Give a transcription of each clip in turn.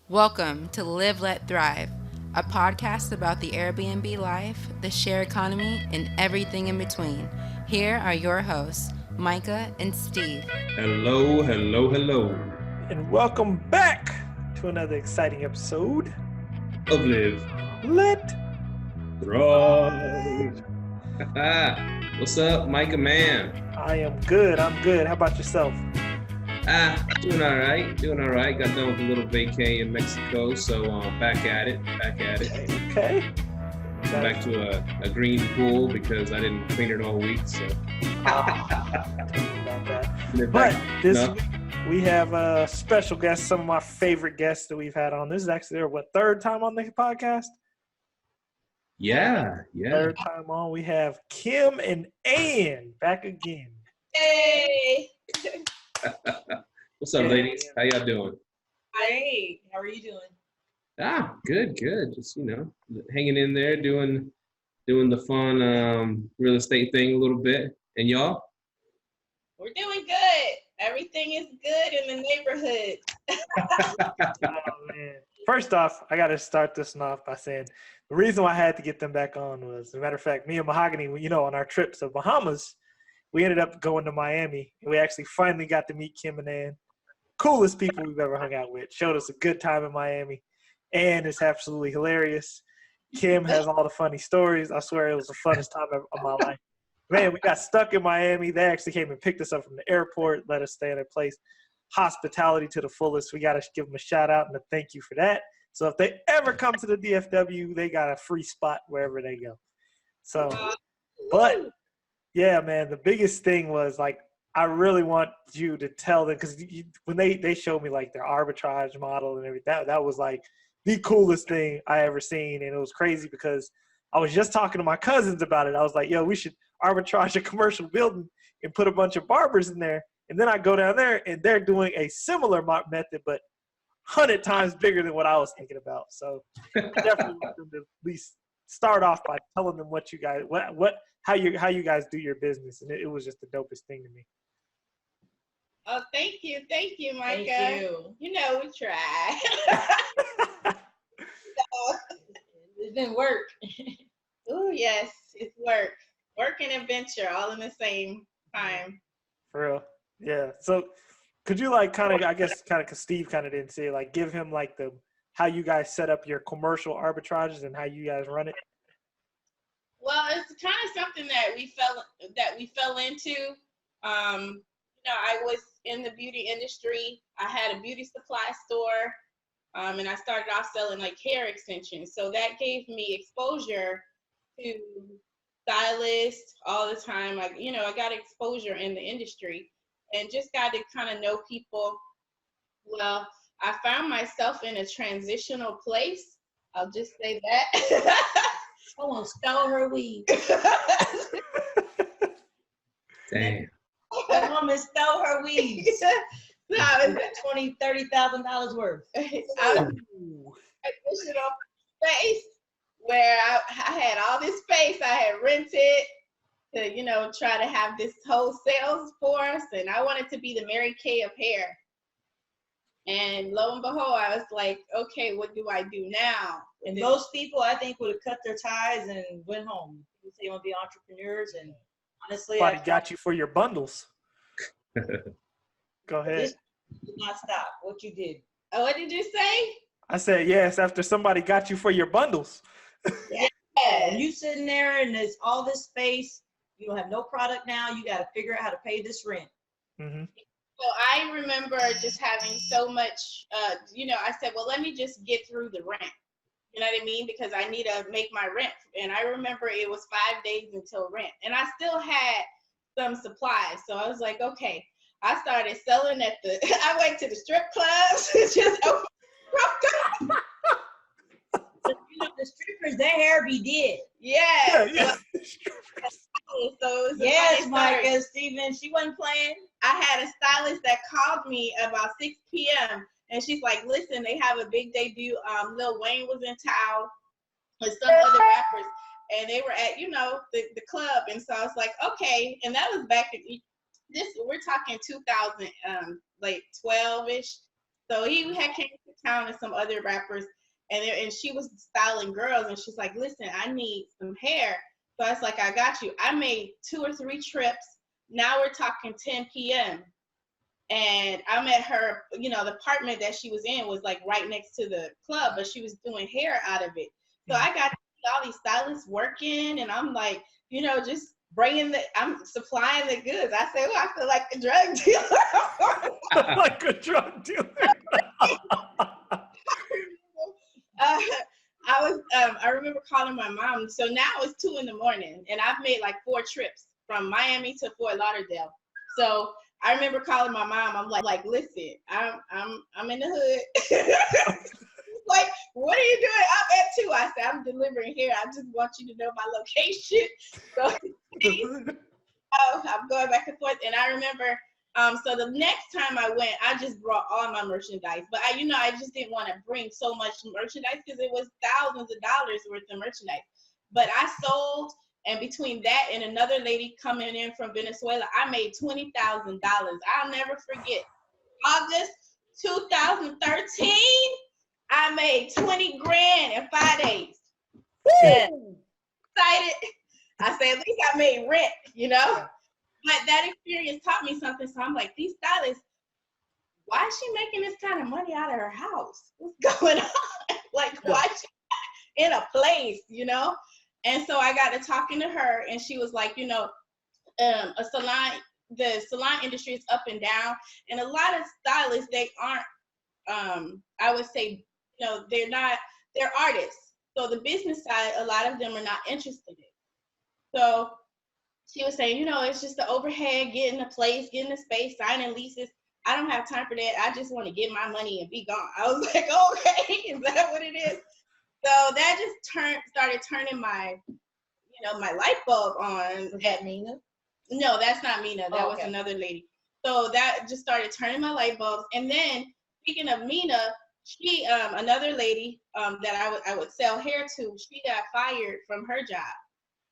Welcome to Live, Let Thrive, a podcast about the Airbnb life, the share economy, and everything in between. Here are your hosts, Myka and Steve. Hello, hello, hello. And welcome back to another exciting episode Of Live, Let Thrive. What's up, Myka Man? I am good. I'm good. How about yourself? Doing all right. Got done with a little vacay in Mexico, so back at it. Okay. Back to a green pool because I didn't clean it all week. So. About that. But this week we have a special guest, some of my favorite guests that we've had on. This is actually their third time on the podcast? Yeah. Third time on. We have Kem and Anne back again. Hey. What's up, ladies? How y'all doing? Hey. How are you doing? Good. Just hanging in there, doing the fun real estate thing a little bit. And y'all? We're doing good. Everything is good in the neighborhood. Oh, man. First off, I got to start this off by saying the reason why I had to get them back on was, as a matter of fact, me and Mahogany, on our trip to Bahamas, we ended up going to Miami, and we actually finally got to meet Kem and Anne. Coolest people we've ever hung out with. Showed us a good time in Miami. Anne is absolutely hilarious. Kem has all the funny stories. I swear it was the funnest time of my life. Man, we got stuck in Miami. They actually came and picked us up from the airport, let us stay in their place. Hospitality to the fullest. We got to give them a shout out and a thank you for that. So if they ever come to the DFW, they got a free spot wherever they go. So, but yeah, man, the biggest thing was like, I really want you to tell them, because when they showed me like their arbitrage model and everything, that was like the coolest thing I ever seen. And it was crazy because I was just talking to my cousins about it. I was like, yo, we should arbitrage a commercial building and put a bunch of barbers in there. And then I go down there and they're doing a similar method, but 100 times bigger than what I was thinking about. So I definitely want them to at least start off by telling them what you guys, how you guys do your business. And it was just the dopest thing to me. Oh, thank you, Myka. Thank you. You know we try. It's been work. Oh yes, it's work and adventure all in the same time. For real, yeah. So could you like kind of, I guess, because Steve kind of didn't say, like, give him like how you guys set up your commercial arbitrages and how you guys run it? Well, it's kind of something that we fell into. I was in the beauty industry. I had a beauty supply store, and I started off selling like hair extensions. So that gave me exposure to stylists all the time. I got exposure in the industry and just got to kind of know people. Well, I found myself in a transitional place. I'll just say that. Someone stole her weave. Damn. That woman stole her weave. No, it's $20,000-$30,000 worth. I was in a transitional space where I had all this space I had rented to, try to have this whole sales force, and I wanted to be the Mary Kay of hair. And lo and behold, I was like, okay, what do I do now? And most people, I think, would have cut their ties and went home. People say you want to be entrepreneurs, and honestly, Somebody got you for your bundles. Go ahead. This did not stop what you did. Oh, what did you say? I said yes after somebody got you for your bundles. Yeah. You sitting there and there's all this space. You don't have no product now. You got to figure out how to pay this rent. Mm-hmm. So I remember just having so much, I said, well, let me just get through the rent. You know what I mean? Because I need to make my rent. And I remember it was 5 days until rent. And I still had some supplies. So I was like, okay. I started selling I went to the strip clubs. Just open. The strippers, their hair be dead. Yes. Yeah. So yes, Myka, Steven, she wasn't playing. I had a stylist that called me about 6 p.m. and she's like, listen, they have a big debut. Lil Wayne was in town with some other rappers, and they were at, the club. And so I was like, okay. And that was back in we're talking 2000, like 12-ish. So he had came to town and some other rappers, and she was styling girls, and she's like, listen, I need some hair. So I was like, I got you. I made 2 or 3 trips. Now we're talking 10 p.m. And I met her, you know, the apartment that she was in was like right next to the club, but she was doing hair out of it. So I got to see all these stylists working, and I'm like, you know, just I'm supplying the goods. I said, well, I feel like a drug dealer. Like a drug dealer. I remember calling my mom. So now it's 2 in the morning, and I've made like 4 trips from Miami to Fort Lauderdale. So I remember calling my mom. I'm like, listen, I'm in the hood. Like, what are you doing up at 2? I said, I'm delivering here. I just want you to know my location. So I'm going back and forth. And I remember, so the next time I went, I just brought all my merchandise. But I just didn't want to bring so much merchandise because it was thousands of dollars worth of merchandise. But I sold, and between that and another lady coming in from Venezuela, I made $20,000. I'll never forget. August 2013, I made 20 grand in 5 days. Yeah. Excited. I said, at least I made rent, you know? But that experience taught me something. So I'm like, these stylists, why is she making this kind of money out of her house? What's going on? Like, why is she in a place, you know? And so I got to talking to her, and she was like, you know, the salon industry is up and down. And a lot of stylists, they aren't, I would say, you know, they're artists. So the business side, a lot of them are not interested in. So she was saying, you know, it's just the overhead, getting a place, getting a space, signing leases. I don't have time for that. I just want to get my money and be gone. I was like, okay, is that what it is? So that just started turning my, you know, my light bulb on. Was that Mina? No, that's not Mina. That was another lady. So that just started turning my light bulbs. And then speaking of Mina, she, another lady that I would sell hair to, she got fired from her job.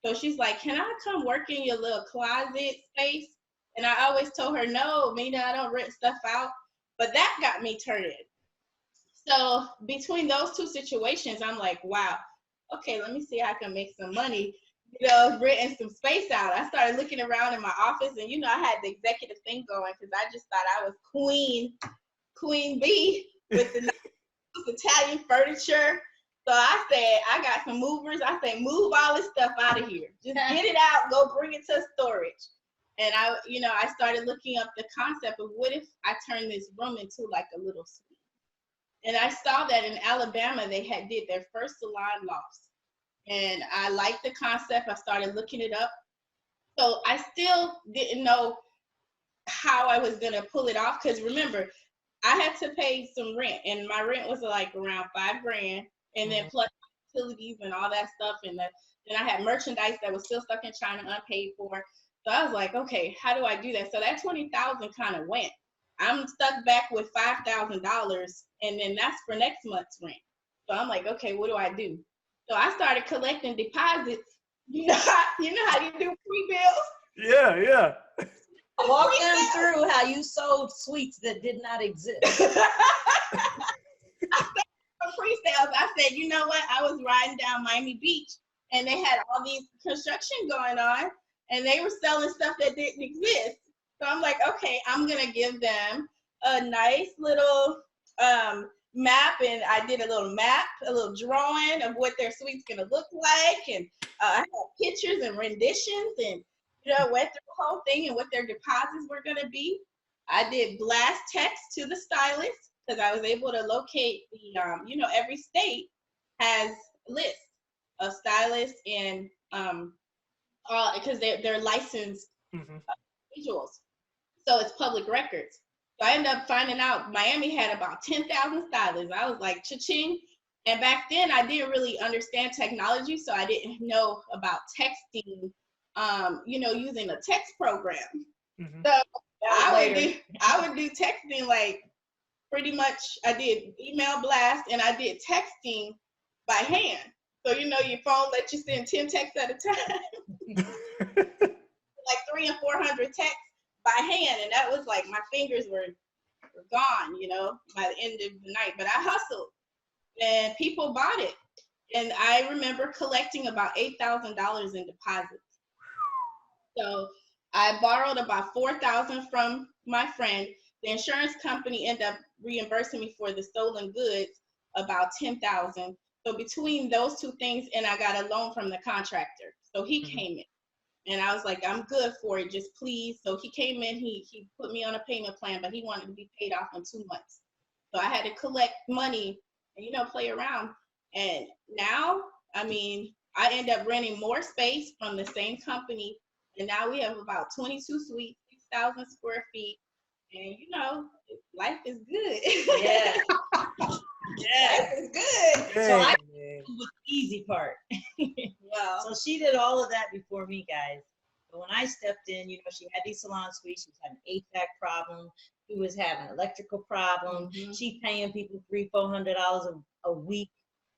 So she's like, can I come work in your little closet space? And I always told her, no, Mina, I don't rent stuff out. But that got me turning. So between those 2 situations, I'm like, wow, okay, let me see how I can make some money, you know, renting some space out. I started looking around in my office, and, you know, I had the executive thing going because I just thought I was queen bee with the Italian furniture. So I said, I got some movers. I said, move all this stuff out of here. Just get it out, go bring it to storage. And I started looking up the concept of what if I turn this room into like a little suite. And I saw that in Alabama, they did their first salon lofts. And I liked the concept. I started looking it up. So I still didn't know how I was gonna pull it off. Cause remember, I had to pay some rent, and my rent was like around $5 grand. And then plus utilities and all that stuff. And then I had merchandise that was still stuck in China unpaid for. So I was like, okay, how do I do that? So that $20,000 kind of went. I'm stuck back with $5,000, and then that's for next month's rent. So I'm like, okay, what do I do? So I started collecting deposits. You know how you do pre-bills? Yeah. Walk them through how you sold sweets that did not exist. Pre-sales. I said, you know what? I was riding down Miami Beach, and they had all these construction going on, and they were selling stuff that didn't exist. So I'm like, okay, I'm gonna give them a nice little map, and I did a little map, a little drawing of what their suite's gonna look like, and I had pictures and renditions, and went through the whole thing and what their deposits were gonna be. I did blast text to the stylist because I was able to locate the, every state has lists of stylists and because they're licensed individuals. So it's public records. So I ended up finding out Miami had about 10,000 stylists. I was like, cha-ching. And back then I didn't really understand technology, so I didn't know about texting, using a text program. So I would do texting like pretty much. I did email blast and I did texting by hand. So your phone lets you send 10 texts at a time, like 300 and 400 texts by hand, and that was like my fingers were were gone, you know, by the end of the night. But I hustled, and people bought it. And I remember collecting about $8,000 in deposits. So I borrowed about $4,000 from my friend. The insurance company ended up reimbursing me for the stolen goods about $10,000. So between those two things, and I got a loan from the contractor. So he came in, and I was like, I'm good for it, just please. So he came in, he put me on a payment plan, but he wanted to be paid off in 2 months. So I had to collect money and, you know, play around. And now, I mean, I end up renting more space from the same company. And now we have about 22 suites, 6,000 square feet. And, you know, life is good. Yeah. Yeah. Life is good. So I Man. do the easy part. Well, So she did all of that before me, guys. But when I stepped in, you know, she had these salon suites. She was having HVAC problem. She was having electrical problem. She paying people $300-400 a week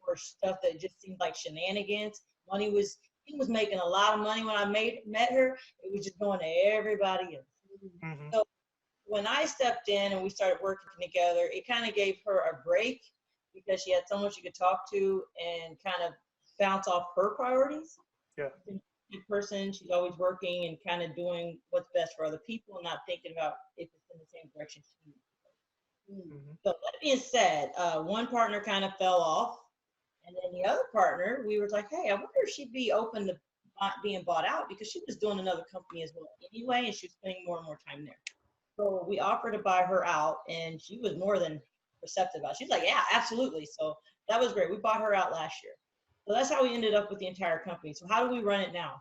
for stuff that just seemed like shenanigans. He was making a lot of money when I met her. It was just going to everybody else. So when I stepped in and we started working together, it kind of gave her a break because she had someone she could talk to and kind of bounce off her priorities. Yeah. Person, she's always working and kind of doing what's best for other people and not thinking about if it's in the same direction she needs. So that being said, one partner kind of fell off, and then the other partner, we were like, hey, I wonder if she'd be open to being bought out, because she was doing another company as well anyway, and she was spending more and more time there. So we offered to buy her out, and she was more than receptive about it. She's like, yeah, absolutely. So that was great. We bought her out last year. So that's how we ended up with the entire company. So how do we run it now?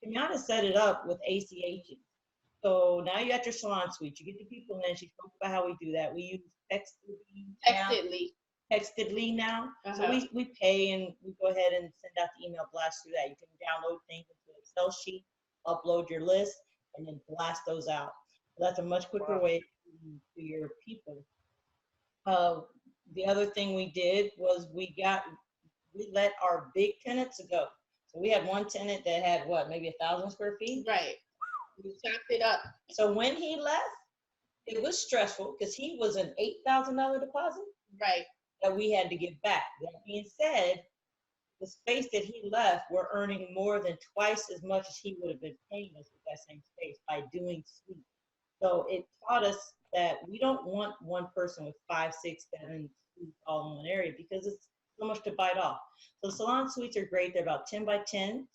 Kem Anne set it up with ACH. So now you got your salon suite. You get the people in. She spoke about how we do that. We use Textedly now. So we pay, and we go ahead and send out the email blast through that. You can download things into an Excel sheet, upload your list, and then blast those out. So that's a much quicker way to your people. The other thing we did was we let our big tenants go. So we had one tenant that had maybe 1,000 square feet. right. We chopped it up. So when he left, it was stressful because he was an $8,000 deposit Right. that we had to give back. That being said, the space that he left, we're earning more than twice as much as he would have been paying us with that same space by doing suites. So it taught us that we don't want one person with 5, 6, 7 suites all in one area, because it's so much to bite off. So salon suites are great. They're about 10 by 10.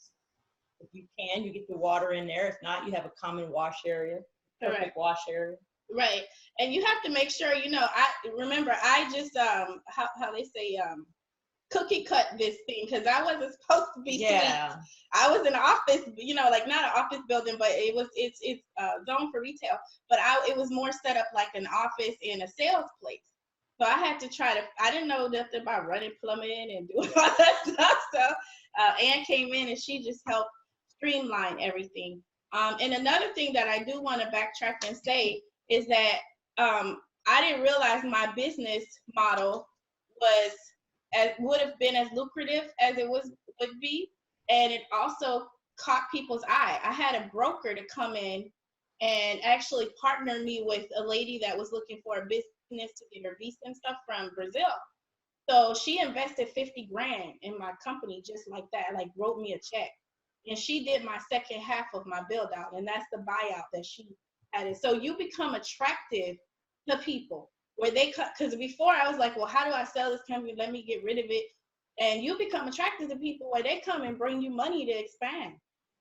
If you can, you get the water in there. If not, you have a common wash area, perfect wash area. Right. And you have to make sure, you know, I just, how they say, cookie cut this thing, because I wasn't supposed to be suites. I was in an office, you know, like not an office building, but it's zoned for retail, but it was more set up like an office in a sales place. So I had to I didn't know nothing about running plumbing and doing all that stuff. So Anne came in and she just helped streamline everything. And another thing that I do want to backtrack and say is that I didn't realize my business model would have been as lucrative as it would be. And it also caught people's eye. I had a broker to come in and actually partner me with a lady that was looking for a business to get her visa and stuff from Brazil. So she invested $50,000 in my company just like that, like wrote me a check. And she did my second half of my build out, and that's the buyout that she added. So you become attractive to people where because before I was like, well, how do I sell this company? Let me get rid of it. And you become attractive to people where they come and bring you money to expand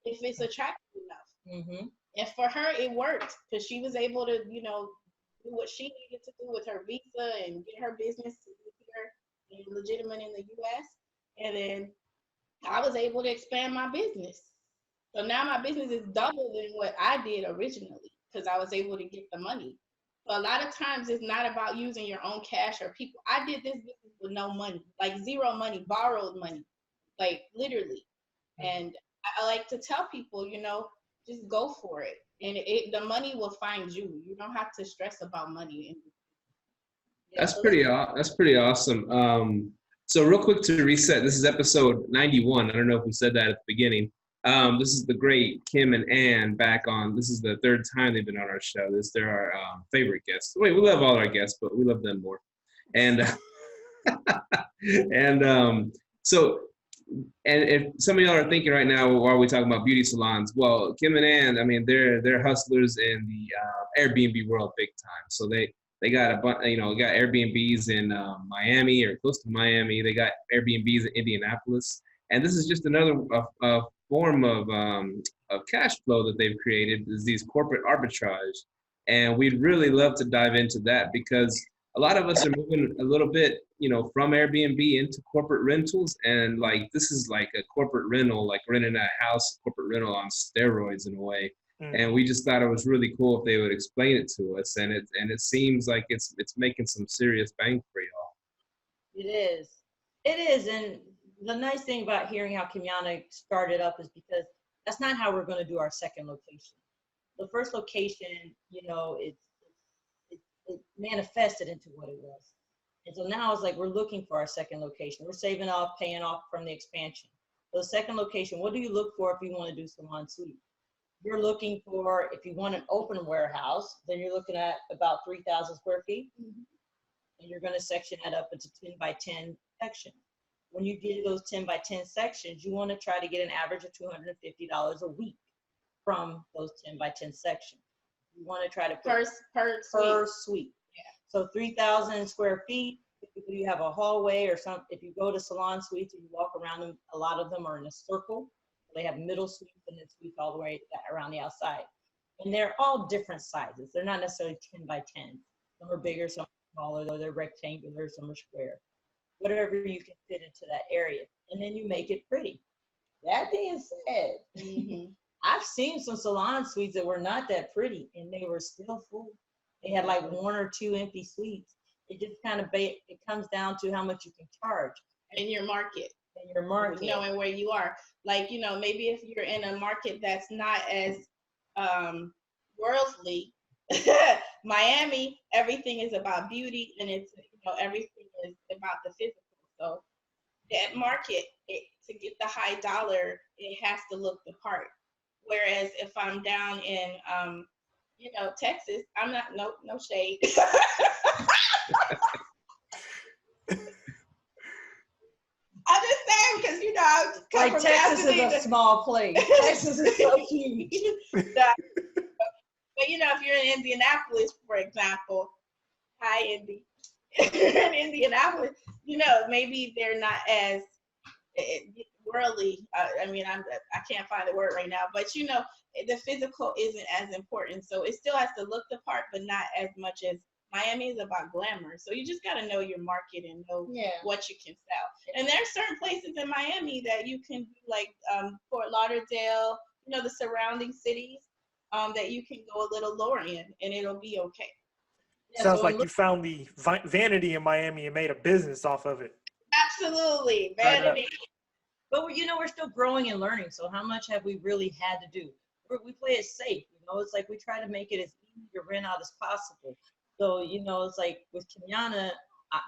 if it's attractive enough. And for her, it worked because she was able to, you know, do what she needed to do with her visa and get her business to be here and legitimate in the U.S. And then I was able to expand my business. So now my business is double than what I did originally because I was able to get the money. So a lot of times it's not about using your own cash or people. I did this business with no money, like zero money, borrowed money, like literally. And I like to tell people, you know, just go for it. And the money will find you. You don't have to stress about money. That's pretty awesome. So real quick to reset, this is episode 91. I don't know if we said that at the beginning. This is the great Kem and Anne back on. This is the third time they've been on our show. They're our favorite guests. Wait, we love all our guests, but we love them more. And and if some of y'all are thinking right now, why are we talking about beauty salons? Well, Kem and Anne, I mean, they're hustlers in the Airbnb world big time. So they got got Airbnbs in Miami or close to Miami. They got Airbnbs in Indianapolis, and this is just another form of cash flow that they've created, is these corporate arbitrage. And we'd really love to dive into that, because a lot of us are moving a little bit, from Airbnb into corporate rentals. And like, this is like a corporate rental, like renting a house, corporate rental on steroids in a way. And we just thought it was really cool if they would explain it to us. And it seems like it's making some serious bang for y'all. It is. It is. And the nice thing about hearing how Kem Anne started up is because that's not how we're going to do our second location. The first location, it manifested into what it was. And so now it's like we're looking for our second location. We're saving off, paying off from the expansion. So the second location, what do you look for if you want to do salon suite? You're looking for, if you want an open warehouse, then you're looking at about 3,000 square feet. And you're going to section that up into 10 by 10 sections. When you get those 10 by 10 sections, you want to try to get an average of $250 a week from those 10 by 10 sections. You want to try to per suite. Yeah. So 3,000 square feet. If you have a hallway or if you go to salon suites and you walk around them, a lot of them are in a circle. They have middle suites and then suites all the way around the outside. And they're all different sizes. They're not necessarily 10 by 10. Some are bigger, some are smaller, they're rectangular, some are square. Whatever you can fit into that area. And then you make it pretty. That being said, I've seen some salon suites that were not that pretty and they were still full. They had like 1 or 2 empty suites. It just kind of, it comes down to how much you can charge. In your market. In your market. Knowing where you are. Like, maybe if you're in a market that's not as worldly, Miami, everything is about beauty and it's, everything is about the physical. So that market, to get the high dollar, it has to look the part. Whereas if I'm down in, Texas, I'm not, no shade. I'm just saying, because I come like from Texas is a small place. Texas is so huge. But if you're in Indianapolis, for example, hi Indy. If you're in Indianapolis, maybe they're not as worldly. I can't find the word right now, but the physical isn't as important. So it still has to look the part, but not as much as Miami is about glamour. So you just got to know your market and know what you can sell. And there are certain places in Miami that you can do, like Fort Lauderdale, the surrounding cities, that you can go a little lower in and it'll be okay. Sounds like you found the vanity in Miami and made a business off of it. Absolutely, vanity. But we're still growing and learning. So how much have we really had to do? We play it safe. It's like we try to make it as easy to rent out as possible. So it's like with Kem Anne,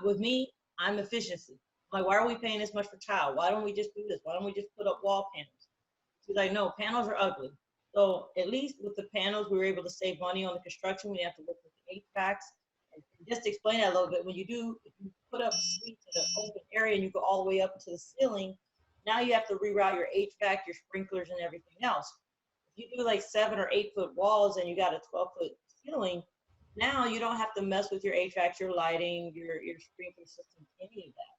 with me, I'm efficiency. I'm like, why are we paying this much for tile? Why don't we just do this? Why don't we just put up wall panels? She's like, no, panels are ugly. So at least with the panels, we were able to save money on the construction. We didn't have to look at the HVACs. And just to explain that a little bit, if you put up suites in an open area and you go all the way up to the ceiling, now you have to reroute your HVAC, your sprinklers, and everything else. If you do like 7 or 8 foot walls and you got a 12-foot ceiling, now you don't have to mess with your HVAC, your lighting, your sprinkler system, any of that.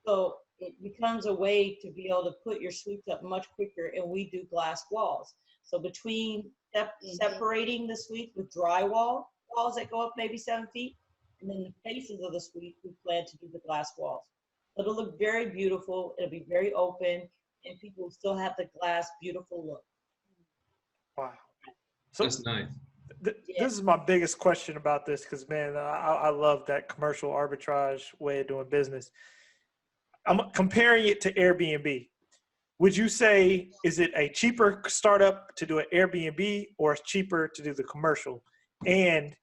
So it becomes a way to be able to put your suites up much quicker, and we do glass walls. So between separating the suite with drywall walls that go up maybe 7 feet, and then the faces of the suite, we plan to do the glass walls. It'll look very beautiful. It'll be very open, and people will still have the glass beautiful look. Wow. So that's nice. This is my biggest question about this, because, man, I love that commercial arbitrage way of doing business. I'm comparing it to Airbnb. Would you say, is it a cheaper startup to do an Airbnb, or it's cheaper to do the commercial? And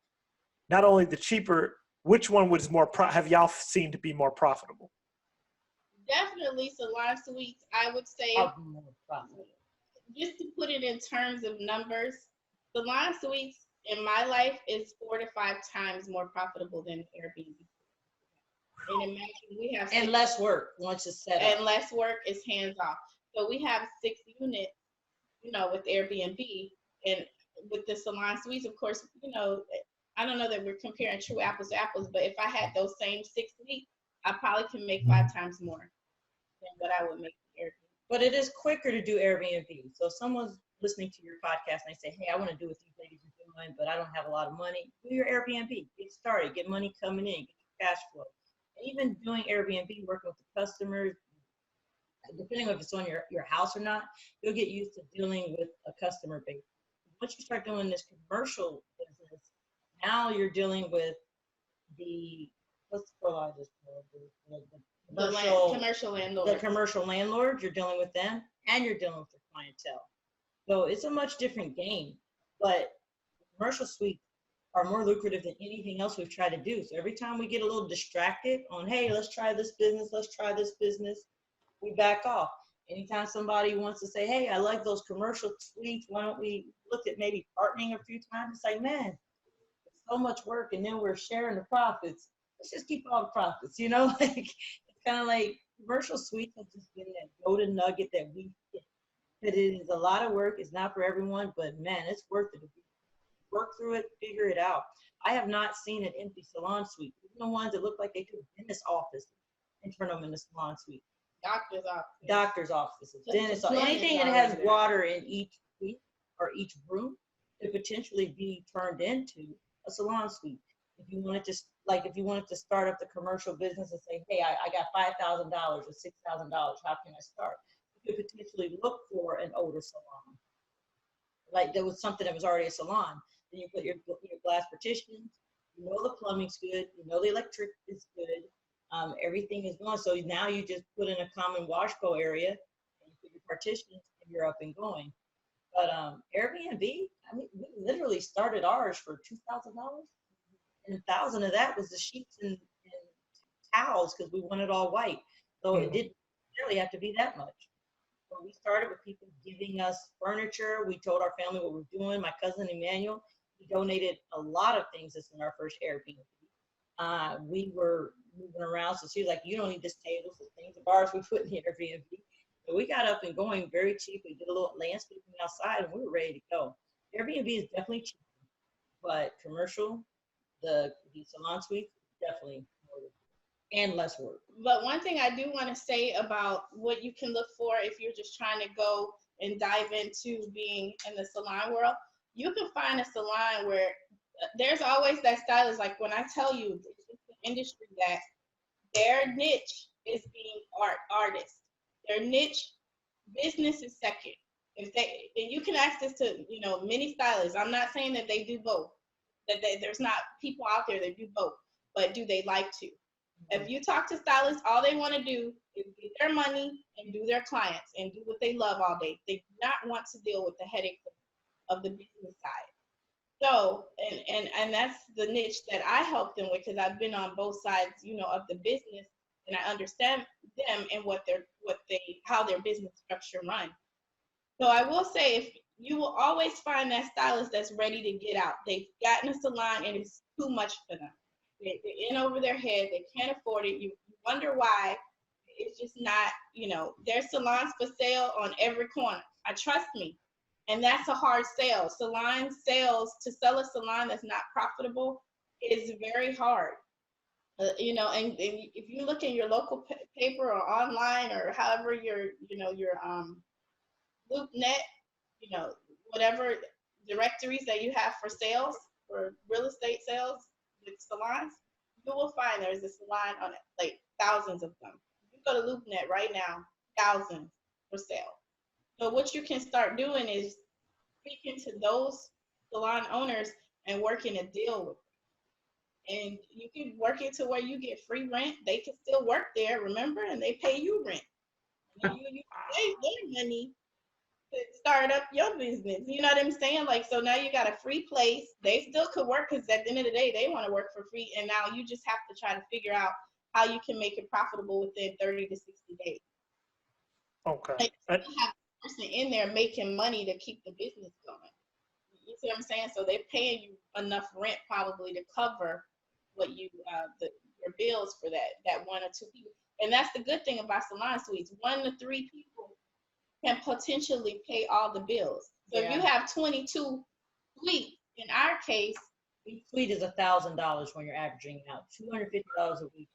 not only the cheaper, which one was more, have y'all seen to be more profitable? Definitely salon suites, I would say. More profitable. just to put it in terms of numbers, salon suites in my life is 4 to 5 times more profitable than Airbnb. And imagine we have And less work once it's set up. and less work is hands off. So we have 6 units, with Airbnb, and with the salon suites, of course, I don't know that we're comparing true apples to apples, but if I had those same 6 suites, I probably can make 5 times more than what I would make in Airbnb. But it is quicker to do Airbnb. So if someone's listening to your podcast and they say, hey, I want to do what these ladies are doing, but I don't have a lot of money, do your Airbnb. Get started. Get money coming in. Get your cash flow. And even doing Airbnb, working with the customers, depending on if it's on your house or not, you'll get used to dealing with a customer base. Once you start doing this commercial business, now you're dealing with what's the word I just called? The commercial landlords. The commercial landlords, you're dealing with them, and you're dealing with the clientele. So it's a much different game. But commercial suites are more lucrative than anything else we've tried to do. So every time we get a little distracted on, hey, let's try this business, we back off. Anytime somebody wants to say, hey, I like those commercial suites, why don't we look at maybe partnering a few times? It's like, man, it's so much work, and then we're sharing the profits. Let's just keep all the profits, like it's kind of like commercial suites have just been that golden nugget that we get. But it is a lot of work. It's not for everyone, but man, it's worth it. Work through it, figure it out. I have not seen an empty salon suite. Even the ones that look like they do dentist office and turn them into salon suite. Doctor's offices, dentist office. Anything that has water in each suite or each room could potentially be turned into a salon suite. If you wanted to start up the commercial business and say, hey, I got $5,000 or $6,000, how can I start? You could potentially look for an older salon. Like there was something that was already a salon. Then you put your glass partitions, the plumbing's good, the electric is good, everything is going. So now you just put in a common wash bowl area, and you put your partitions, and you're up and going. But Airbnb, we literally started ours for $2,000. And $1,000 of that was the sheets and towels because we wanted all white. So it didn't really have to be that much. So we started with people giving us furniture. We told our family what we're doing. My cousin Emmanuel, he donated a lot of things that's in our first Airbnb. We were moving around, so she was like, you don't need this table, so things of ours we put in the Airbnb. So we got up and going very cheaply, did a little landscaping outside, and we were ready to go. Airbnb is definitely cheap, but commercial, the salon suite, definitely more and less work. But one thing I do want to say about what you can look for if you're just trying to go and dive into being in the salon world, you can find a salon where there's always that stylist. Like when I tell you, it's an industry that their niche is being artists. Their niche business is second. And you can ask this to many stylists. I'm not saying that they do both. There's not people out there that do both, but do they like to? If you talk to stylists, all they want to do is get their money and do their clients and do what they love all day. They do not want to deal with the headaches of the business side. So, and that's the niche that I help them with, because I've been on both sides, of the business, and I understand them and how their business structure runs. So I will say, if you will always find that stylist that's ready to get out. They've gotten a salon and it's too much for them. They're in over their head. They can't afford it. You wonder why. It's just not, there's salons for sale on every corner. Trust me. And that's a hard sell. Salon sales, to sell a salon that's not profitable is very hard. And if you look in your local paper or online or however your LoopNet, whatever directories that you have for sales, for real estate sales with salons, you will find there's a salon on it, like thousands of them. You go to LoopNet right now, thousands for sale. So what you can start doing is speaking to those salon owners and working a deal with them. And you can work it to where you get free rent. They can still work there, remember, and they pay you rent. And you save their money to start up your business. You know what I'm saying? Like, so now you got a free place. They still could work because at the end of the day, they want to work for free. And now you just have to try to figure out how you can make it profitable within 30 to 60 days. Okay. Like, you have person in there making money to keep the business going. You see what I'm saying? So they're paying you enough rent probably to cover what you your bills for that 1 or 2 people. And that's the good thing about salon suites. 1 to 3 people can potentially pay all the bills. So if you have 22 suites, in our case, each suite is $1,000 when you're averaging out. $250 a week.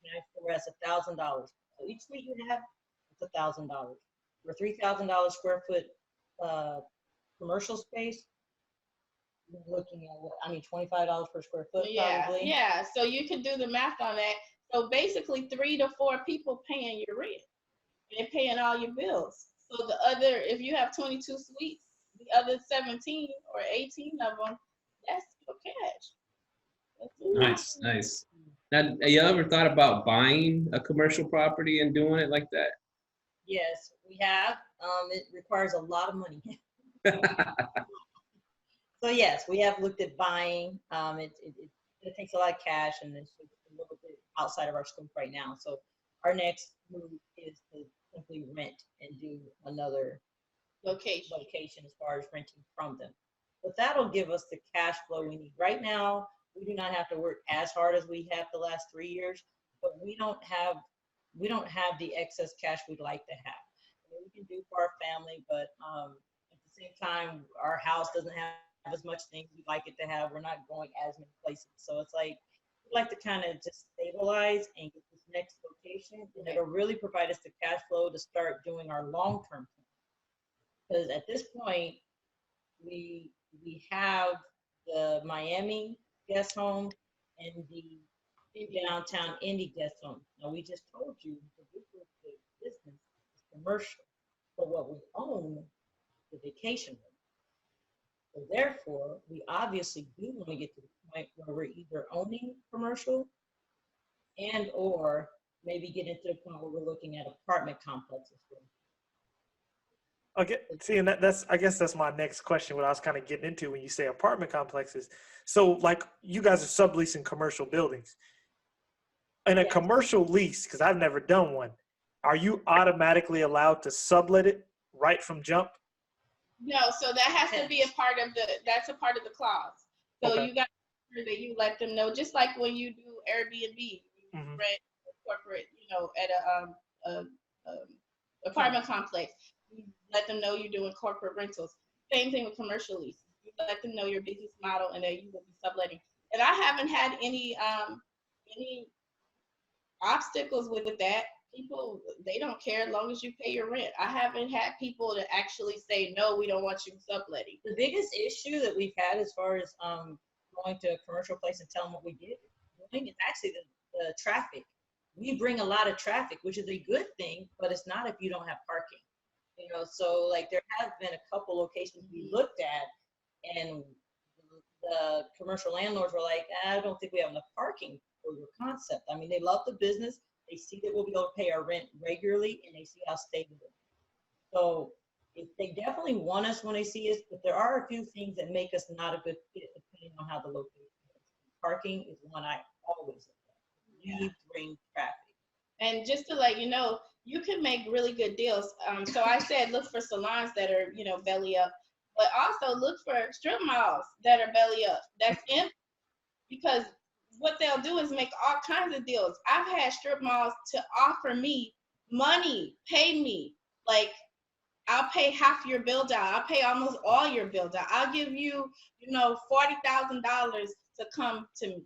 That's $1,000. So each suite you have, it's $1,000. For $3,000 square foot commercial space, you're looking at $25 per square foot probably. Yeah. So you can do the math on that. So basically 3 to 4 people paying your rent. They're paying all your bills. So the other, if you have 22 suites, the other 17 or 18 of them, that's your cash. Nice. Now, have you ever thought about buying a commercial property and doing it like that? Yes, we have. It requires a lot of money. So yes, we have looked at buying. It takes a lot of cash, and it's a little bit outside of our scope right now. So our next move is to simply rent and do another location as far as renting from them. But that'll give us the cash flow we need. Right now, we do not have to work as hard as we have the last 3 years, but we don't have the excess cash we'd like to have. We can do for our family, but at the same time, our house doesn't have as much things we'd like it to have. We're not going as many places. So it's like, we'd like to kind of just stabilize and get this next location, and it'll really provide us the cash flow to start doing our long-term plan. Because at this point, we have the Miami guest home and the downtown Indy guest home. Now, we just told you the business is commercial, but what we own is the vacation home. So therefore, we obviously do want to get to the point where we're either owning commercial and or maybe get into the point where we're looking at apartment complexes. Okay, see, and I guess that's my next question, what I was kind of getting into when you say apartment complexes. So like you guys are subleasing commercial buildings. In a commercial lease, because I've never done one, are you automatically allowed to sublet it right from jump? No, so that has to be a part of the clause. So you got to make sure that you let them know, just like when you do Airbnb, you rent corporate, at a apartment complex, you let them know you're doing corporate rentals. Same thing with commercial leases. You let them know your business model and that you will be subletting. And I haven't had any obstacles with that. People, they don't care as long as you pay your rent. I haven't had people to actually say, no, we don't want you subletting. The biggest issue that we've had as far as going to a commercial place and telling what we did doing is actually the traffic. We bring a lot of traffic, which is a good thing, but it's not if you don't have parking. So like there have been a couple locations we looked at, and the commercial landlords were like, I don't think we have enough parking for your concept. I mean, they love the business. They see that we'll be able to pay our rent regularly, and they see how stable it is. So they definitely want us when they see us, but there are a few things that make us not a good fit depending on how the location is. Parking is one I always look at. We bring traffic. And just to let you know, you can make really good deals. So I said look for salons that are, belly up, but also look for strip malls that are belly up. That's empty, because what they'll do is make all kinds of deals. I've had strip malls to offer me money, pay me. Like, I'll pay half your bill down. I'll pay almost all your bill down. I'll give you, $40,000 to come to me.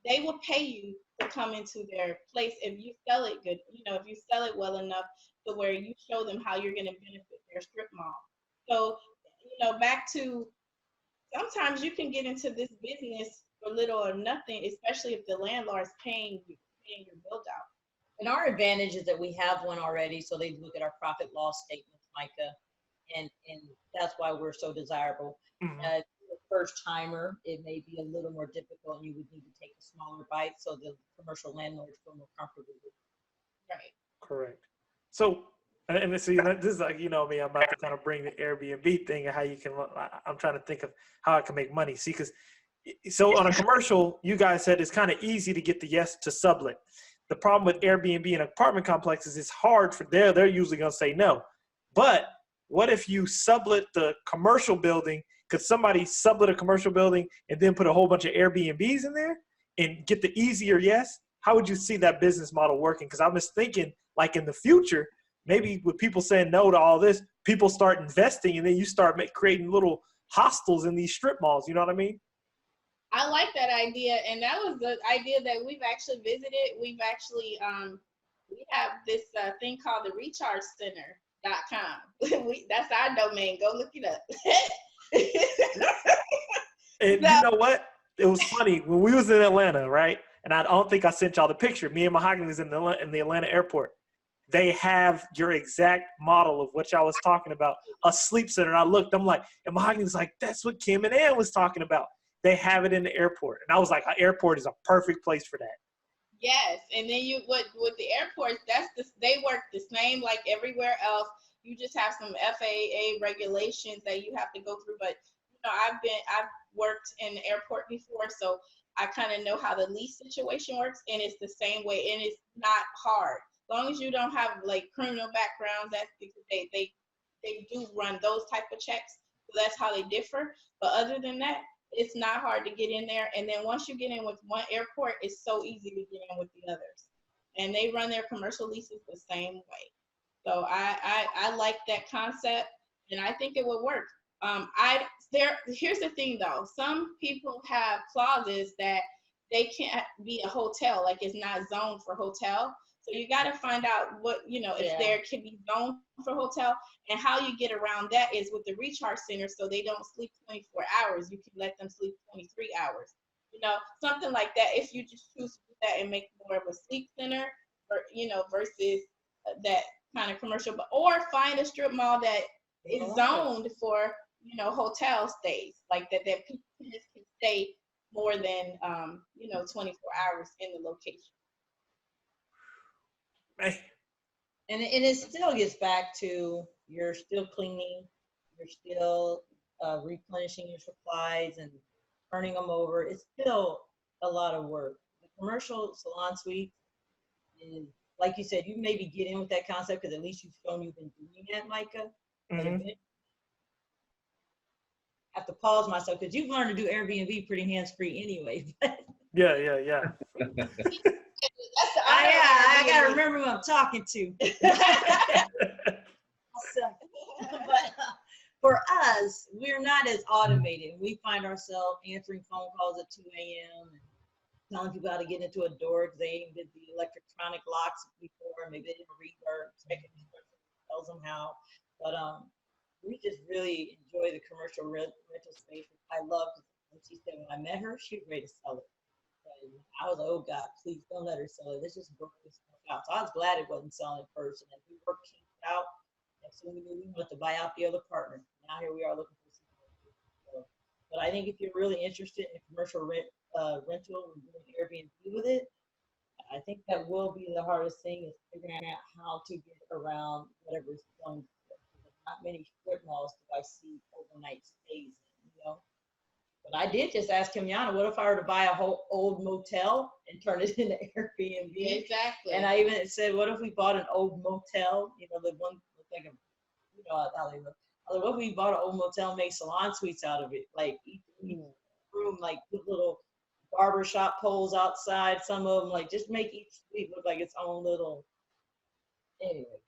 They will pay you to come into their place if you sell it good. If you sell it well enough to where you show them how you're going to benefit their strip mall. So, back to, sometimes you can get into this business for little or nothing, especially if the landlord's paying your build out. And our advantage is that we have one already, so they look at our profit loss statements, Myka, and that's why we're so desirable. The first timer, it may be a little more difficult, and you would need to take a smaller bite, so the commercial landlords feel more comfortable with it. Right. Correct. So, and this is like, me, I'm about to kind of bring the Airbnb thing and how you can, I'm trying to think of how I can make money. See, so on a commercial, you guys said it's kind of easy to get the yes to sublet. The problem with Airbnb and apartment complexes is hard for they're usually going to say no. But what if you sublet the commercial building? Could somebody sublet a commercial building and then put a whole bunch of Airbnbs in there and get the easier yes? How would you see that business model working? Because I was thinking, like in the future, maybe with people saying no to all this, people start investing, and then you start creating little hostels in these strip malls. You know what I mean? I like that idea, and that was the idea that we've actually visited. We've actually we have this thing called the rechargecenter.com. That's our domain. Go look it up. And you know what? It was funny when we was in Atlanta, right? And I don't think I sent y'all the picture. Me and Mahogany was in the Atlanta airport. They have your exact model of what y'all was talking about, a sleep center. And I looked, I'm like, and Mahogany was like, that's what Kem Anne was talking about. They have it in the airport. And I was like, an airport is a perfect place for that. Yes, and then with the airports, they work the same like everywhere else. You just have some FAA regulations that you have to go through. But I've worked in the airport before, so I kind of know how the lease situation works, and it's the same way, and it's not hard. As long as you don't have like criminal backgrounds, that's because they do run those type of checks. So that's how they differ. But other than that, it's not hard to get in there. And then once you get in with one airport, it's so easy to get in with the others. And they run their commercial leases the same way. So I like that concept, and I think it would work. Here's the thing though. Some people have clauses that they can't be a hotel, like it's not zoned for hotel. So you got to find out if there can be zoned for hotel, and how you get around that is with the recharge center, so they don't sleep 24 hours. You can let them sleep 23 hours. Something like that. If you just choose to do that and make more of a sleep center, or versus that kind of commercial, or find a strip mall that is zoned for hotel stays, like that people can stay more than 24 hours in the location. And it still gets back to, you're still cleaning, you're still replenishing your supplies and turning them over. It's still a lot of work. The commercial salon suite is, like you said, you maybe get in with that concept because at least you've shown you've been doing that, Myka. Mm-hmm. I have to pause myself because you've learned to do Airbnb pretty hands-free anyway. Yeah. I gotta remember who I'm talking to. But for us, we're not as automated. We find ourselves answering phone calls at 2 a.m. and telling people how to get into a door because they did the electronic locks before, maybe they didn't read our second tells them how. But we just really enjoy the commercial rental space. I love, when she said when I met her, she was ready to sell it. And I was like, oh God, please don't let her sell it. Let's just work this stuff out. So I was glad it wasn't selling first. And then we worked things out. And so we knew we wanted to buy out the other partner. Now here we are looking for something. So, but I think if you're really interested in commercial rental and doing Airbnb with it, I think that will be the hardest thing, is figuring out how to get around whatever's going. Not many strip malls do I see overnight stays in, But I did just ask Kem Anne, what if I were to buy a whole old motel and turn it into Airbnb? Exactly. And I even said, what if we bought an old motel? The one, how they look. What if we bought an old motel and made salon suites out of it? Like each room, like put little barbershop poles outside. Some of them, like just make each suite look like its own little,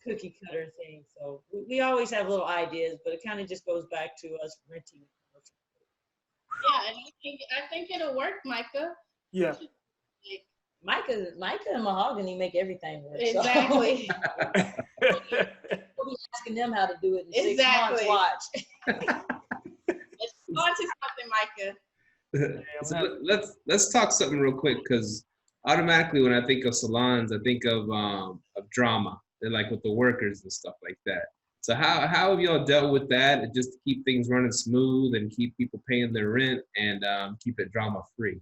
cookie cutter thing. So we always have little ideas, but it kind of just goes back to us renting. Yeah, and I think it'll work, Myka. Yeah. Myka and Mahogany make everything work. Exactly. So. We'll be asking them how to do it in 6 months. Watch. It's on to something, Myka. So let's talk something real quick, because automatically when I think of salons, I think of drama. They're like with the workers and stuff like that. So how have y'all dealt with that, and just to keep things running smooth and keep people paying their rent and keep it drama free?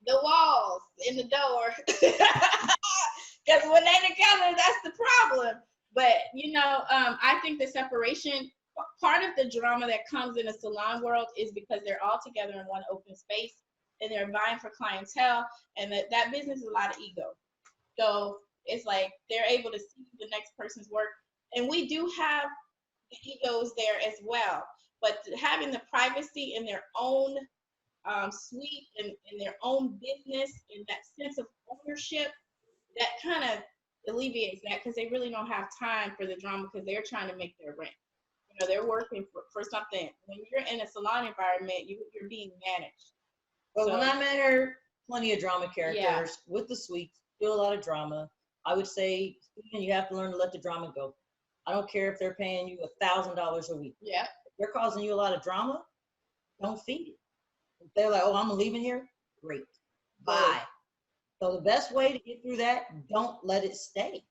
The walls in the door. Because when they together, that's the problem. But I think the separation, part of the drama that comes in the salon world is because they're all together in one open space and they're vying for clientele, and that business is a lot of ego. So it's like they're able to see the next person's work. And we do have the ego is there as well. But having the privacy in their own suite and their own business and that sense of ownership, that kind of alleviates that, because they really don't have time for the drama because they're trying to make their rent. You know, they're working for something. When you're in a salon environment, you're being managed. But when I met her, plenty of drama characters with the suites, still a lot of drama. I would say, you have to learn to let the drama go. I don't care if they're paying you $1,000 a week. Yeah. If they're causing you a lot of drama, don't feed it. If they're like, oh, I'm leaving here, great. Bye. So the best way to get through that, don't let it stay.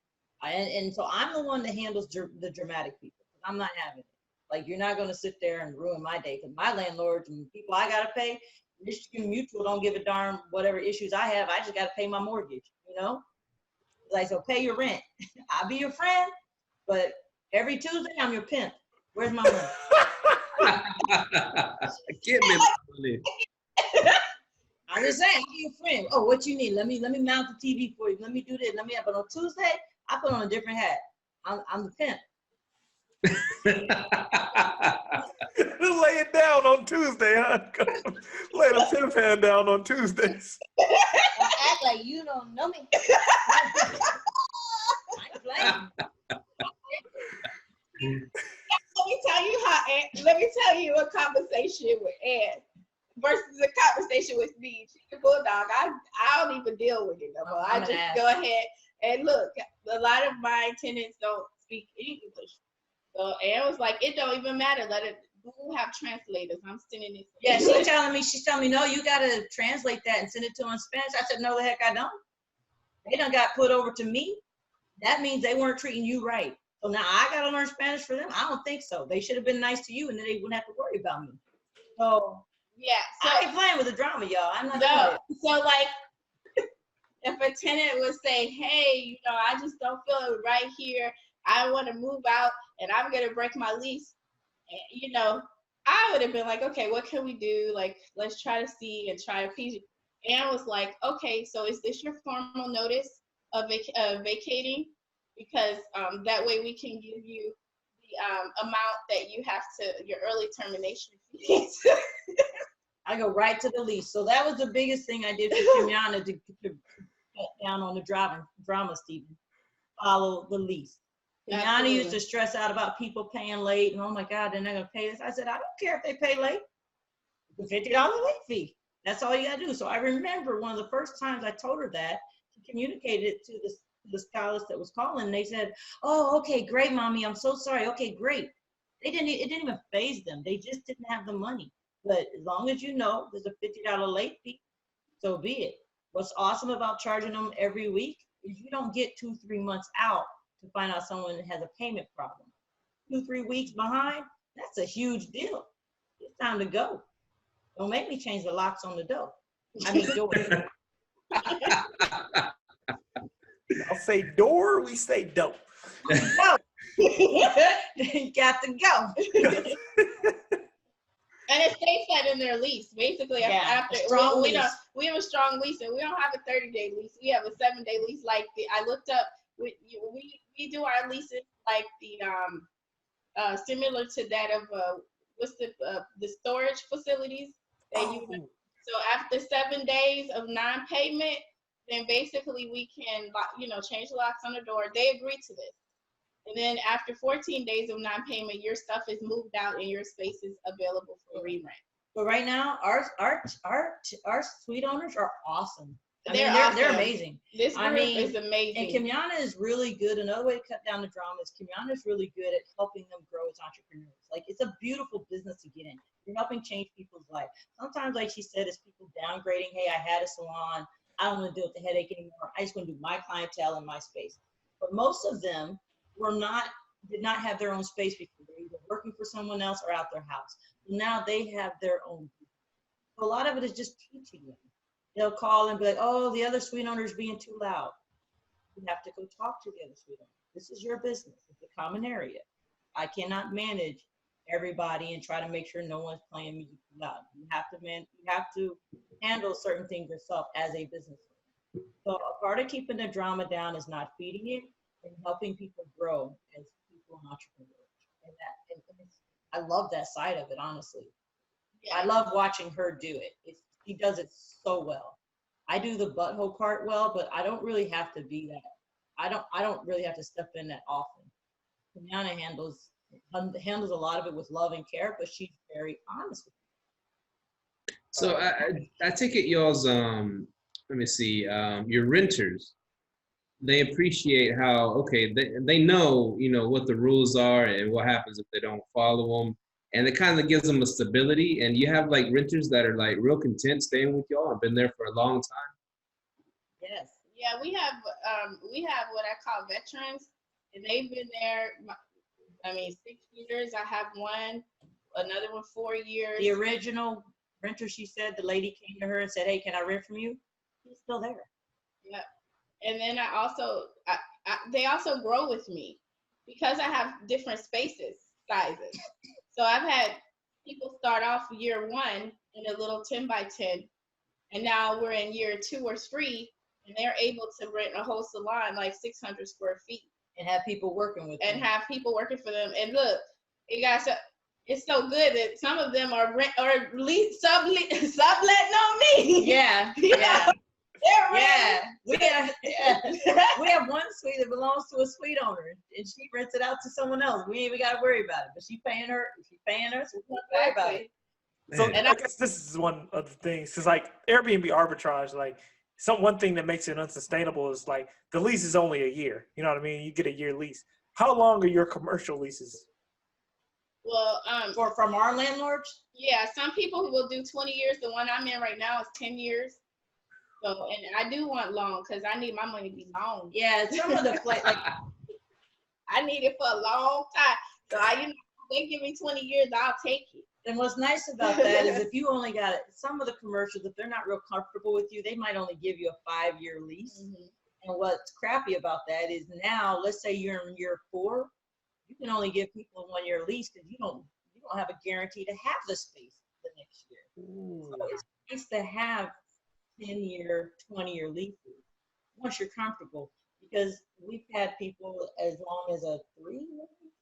And so I'm the one that handles the dramatic people. I'm not having it. Like, you're not going to sit there and ruin my day, because my landlords and people I got to pay, Michigan Mutual don't give a darn whatever issues I have. I just got to pay my mortgage, you know? Like, so pay your rent. I'll be your friend, but every Tuesday I'm your pimp. Where's my money? Give me my money. I'm just saying, I'll be your friend. Oh, what you need? Let me mount the TV for you. Let me do this. But on Tuesday, I put on a different hat. I'm the pimp. Lay it down on Tuesday, huh? Lay the pimp hand down on Tuesdays. Act like you don't know me. Let me tell you a conversation with Ann versus a conversation with me. She's a bulldog. I don't even deal with it no more. I just go ahead and look. A lot of my tenants don't speak English. So Ann was like, it don't even matter. Let it. We'll have translators. I'm sending this. Yeah, she's telling me, no, you gotta translate that and send it to them in Spanish. I said, no, the heck I don't. They done got put over to me. That means they weren't treating you right. So now I gotta learn Spanish for them? I don't think so. They should have been nice to you, and then they wouldn't have to worry about me. So yeah, so I ain't playing with the drama, y'all. I'm not doing it. So like, if a tenant would say, hey, you know, I just don't feel it right here. I want to move out, and I'm gonna break my lease. You know, I would have been like, okay, what can we do? Like, let's try to see and try to appease you. Anne was like, okay, so is this your formal notice of vacating? Because that way we can give you the amount that you have to, your early termination fees. I go right to the lease. So that was the biggest thing I did for Kem Anne to cut down on the drama, Stephen. Follow the lease. Kem Anne used to stress out about people paying late, and oh my God, they're not gonna pay this. I said, I don't care if they pay late. The $50 late fee. That's all you gotta do. So I remember one of the first times I told her that, she communicated it to the stylist that was calling. They said, oh, okay, great, mommy. I'm so sorry. Okay, great. It didn't even faze them. They just didn't have the money. But as long as you know there's a $50 late fee, so be it. What's awesome about charging them every week is you don't get 2-3 months out to find out someone has a payment problem. 2-3 weeks behind, that's a huge deal. It's time to go. Don't make me change the locks on the door. I mean, door. I'll say door, we say dope. Go. You got to go. And it states that in their lease. Basically, after we have a strong lease, and we don't have a 30-day lease. We have a 7-day lease. Like I looked up, we do our leases like the similar to that of what's the storage facilities that you. So after 7 days of non-payment, then basically we can change the locks on the door. They agree to this. And then after 14 days of non-payment, your stuff is moved out and your space is available for re-rent. But right now, our suite owners are awesome. They're amazing. This group is amazing. And Kem Anne is really good. Another way to cut down the drama is Kem Anne is really good at helping them grow as entrepreneurs. Like, it's a beautiful business to get in. You're helping change people's life. Sometimes, like she said, it's people downgrading. Hey, I had a salon. I don't want to deal with the headache anymore. I just want to do my clientele in my space. But most of them did not have their own space before. They were either working for someone else or out their house. Now they have their own. So a lot of it is just teaching them. They'll call and be like, oh, the other suite owner is being too loud. You have to go talk to the other suite owner. This is your business. It's a common area. I cannot manage everybody and try to make sure no one's playing music too loud. You have to handle certain things yourself as a business owner. So a part of keeping the drama down is not feeding it and helping people grow as people and entrepreneurs. and I love that side of it, honestly. Yeah. I love watching her do it. She does it so well. I do the butthole part well, but I don't really have to be that. I don't really have to step in that often. Rihanna handles a lot of it with love and care, but she's very honest with it. So I take it y'all's let me see, your renters, they appreciate how, okay, they know, what the rules are and what happens if they don't follow them. And it kind of gives them a stability. And you have like renters that are like real content staying with y'all and been there for a long time. Yes. Yeah, we have what I call veterans, and they've been there. 6 years. I have another one 4 years. The original renter, she said, the lady came to her and said, "Hey, can I rent from you?" He's still there. Yeah, and then they also grow with me because I have different sizes. So I've had people start off year 1 in a little 10 by 10, and now we're in year 2 or 3, and they're able to rent a whole salon like 600 square feet. And have people working with them. And have people working for them. And look, it's so good that some of them are subletting on me. Yeah. Yeah. Yeah. We have one suite that belongs to a suite owner, and she rents it out to someone else. We ain't even got to worry about it. But she's paying her, so we don't worry about it. So I guess this is one of the things, because like Airbnb arbitrage, like one thing that makes it unsustainable is like the lease is only a year. You know what I mean? You get a year lease. How long are your commercial leases? Well, from our landlords? Yeah, some people will do 20 years. The one I'm in right now is 10 years. So, and I do want long because I need my money to be long. Yeah, some of the I need it for a long time. So they give me 20 years, I'll take it. And what's nice about that is if you only got it, some of the commercials, if they're not real comfortable with you, they might only give you a 5-year lease. Mm-hmm. And what's crappy about that is now, let's say you're in year 4, you can only give people a 1-year lease because you don't have a guarantee to have the space the next year. Ooh. So it's nice to have 10-year, 20-year leases once you're comfortable, because we've had people as long as a 3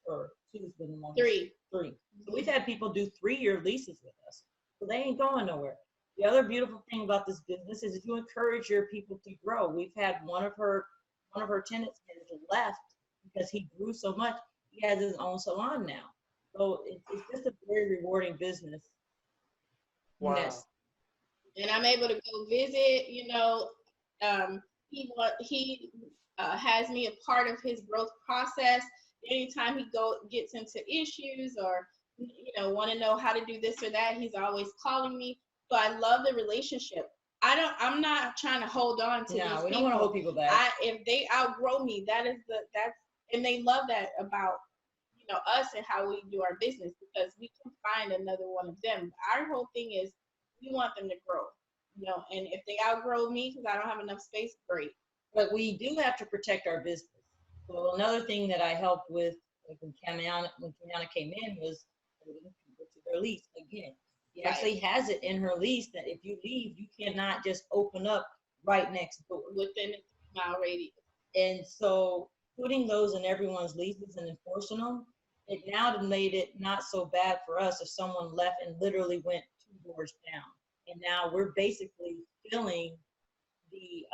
or 2's been the longest. 3. So we've had people do 3-year leases with us, so they ain't going nowhere. The other beautiful thing about this business is if you encourage your people to grow. We've had one of her tenants has left because he grew so much. He has his own salon now. So it's just a very rewarding business. Wow. Yes. And I'm able to go visit, he has me a part of his growth process. Anytime he gets into issues or, want to know how to do this or that, he's always calling me. So I love the relationship. I'm not trying to hold on to these people. No, we don't want to hold people back. If they outgrow me, and they love that about, us and how we do our business, because we can find another one of them. Our whole thing is we want them to grow, and if they outgrow me because I don't have enough space, great. But we do have to protect our business. So another thing that I helped with when Kem Anne came in was putting people to their lease again. She actually has it in her lease that if you leave, you cannot just open up right next door. Within a 3-mile radius. And so putting those in everyone's leases and enforcing them, it now made it not so bad for us if someone left and literally went 2 doors down. And now we're basically filling the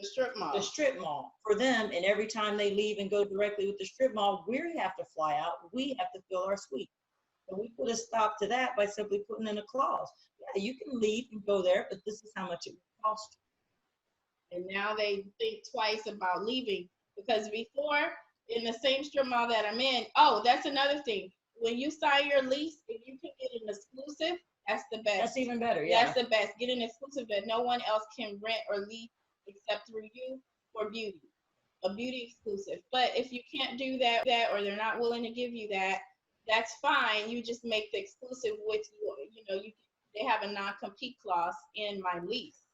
strip mall for them. And every time they leave and go directly with the strip mall, we have to fly out. We have to fill our suite. So we put a stop to that by simply putting in a clause. Yeah, you can leave and go there, but this is how much it would cost you. And now they think twice about leaving, because before, in the same strip mall that I'm in, that's another thing. When you sign your lease, if you can get an exclusive, that's the best. That's even better, yeah. That's the best. Get an exclusive that no one else can rent or lease except through you for beauty. A beauty exclusive. But if you can't do that, or they're not willing to give you that, that's fine. You just make the exclusive with they have a non-compete clause in my lease.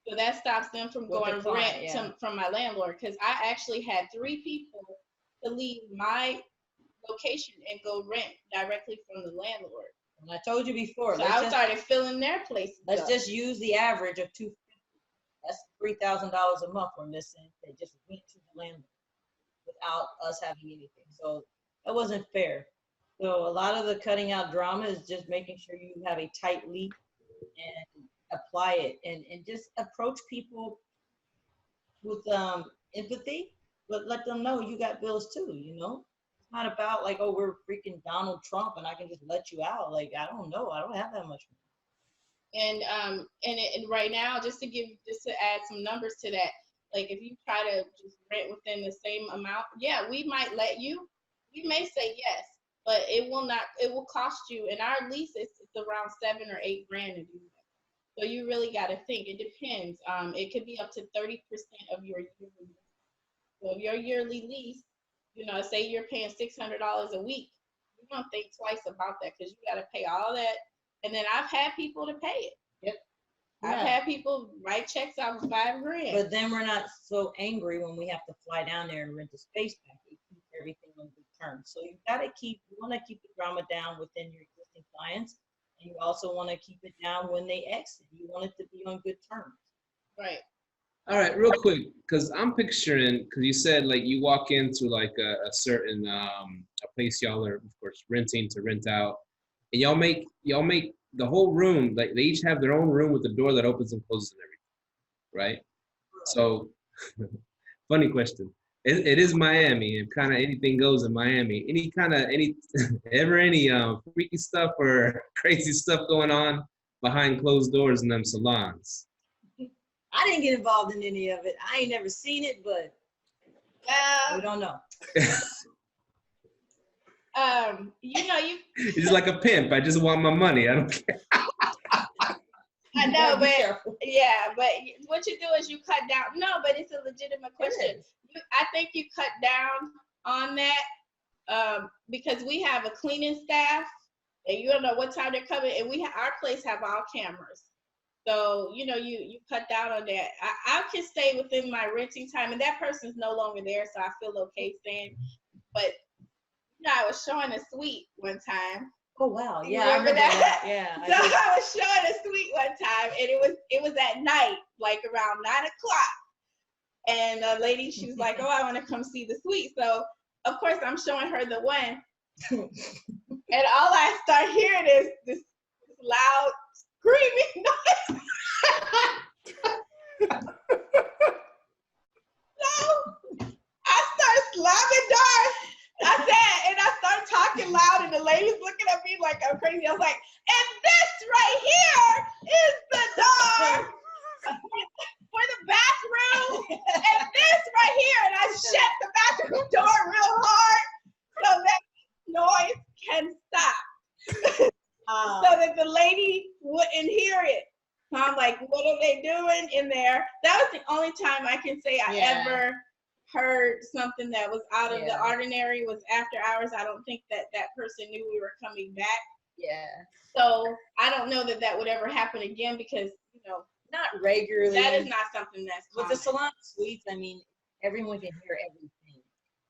So that stops them from going rent from my landlord. Because I actually had 3 people to leave my location and go rent directly from the landlord. And I told you before. So I started filling their places. Let's just use the average of $250. That's $3,000 a month we're missing. They just went to the landlord without us having anything. So that wasn't fair. So a lot of the cutting out drama is just making sure you have a tight lead and apply it, and just approach people with empathy, but let them know you got bills too, you know? It's not about like, oh, we're freaking Donald Trump and I can just let you out. Like, I don't know. I don't have that much money. And right now, just to add some numbers to that, like if you try to just rent within the same amount, yeah, we might let you. We may say yes, but it will cost you. In our lease, it's around $7 or $8 grand to do that. So you really got to think. It depends. It could be up to 30% of your yearly lease. So if your yearly lease, say you're paying $600 a week, you're gonna think twice about that because you got to pay all that. And then I've had people to pay it. Yep. I've had people write checks out for $5 grand. But then we're not so angry when we have to fly down there and rent a space back. You keep everything on good terms. So you want to keep the drama down within your existing clients, and you also want to keep it down when they exit. You want it to be on good terms. Right. All right, real quick, because I'm picturing, because you said like you walk into like a certain a place y'all are, of course, renting to rent out, and y'all make the whole room, like they each have their own room with the door that opens and closes and everything, right? So, funny question. It is Miami, and kind of anything goes in Miami. Any freaky stuff or crazy stuff going on behind closed doors in them salons? I didn't get involved in any of it. I ain't never seen it, but we don't know. It's like a pimp. I just want my money. I don't care. I know, but yeah, but what you do is you cut down. No, but it's a legitimate question. I think you cut down on that because we have a cleaning staff, and you don't know what time they're coming, and our place have all cameras. So, you cut down on that. I can stay within my renting time, and that person's no longer there, so I feel okay staying. But, I was showing a suite one time. Oh, wow. Yeah, I remember that? Yeah. So I was showing a suite one time, and it was at night, like around 9 o'clock. And a lady, she was like, oh, I want to come see the suite. So, of course, I'm showing her the one. And all I start hearing is this loud screaming noise. So I started slamming doors. And I started talking loud, and the lady's looking at me like I'm crazy. I was like, and this right here is the door for the bathroom, and this right here, and I shut the bathroom door real hard so that noise can stop. So that the lady wouldn't hear it. So I'm like, what are they doing in there? That was the only time I can say I ever heard something that was out of the ordinary. Was after hours. I don't think that person knew we were coming back. Yeah. So I don't know that would ever happen again because, not regularly. That is not something that's common. With the salon suites, I mean, everyone can hear everything.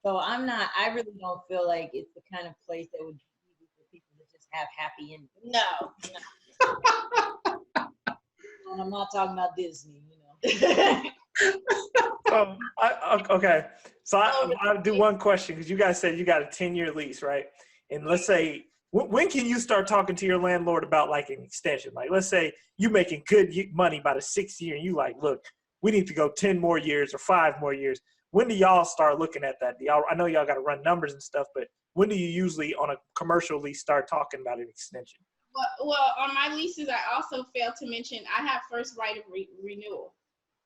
So I really don't feel like it's the kind of place that would be easy for people to just have happy endings. No. And I'm not talking about Disney, Okay. So I'll do one question because you guys said you got a 10-year lease, right? And let's say, when can you start talking to your landlord about like an extension? Like, let's say you're making good money by the 6th year and you like, look, we need to go 10 more years or 5 more years. When do y'all start looking at that? I know y'all got to run numbers and stuff, but when do you usually on a commercial lease start talking about an extension? Well, on my leases, I also failed to mention I have first right of renewal.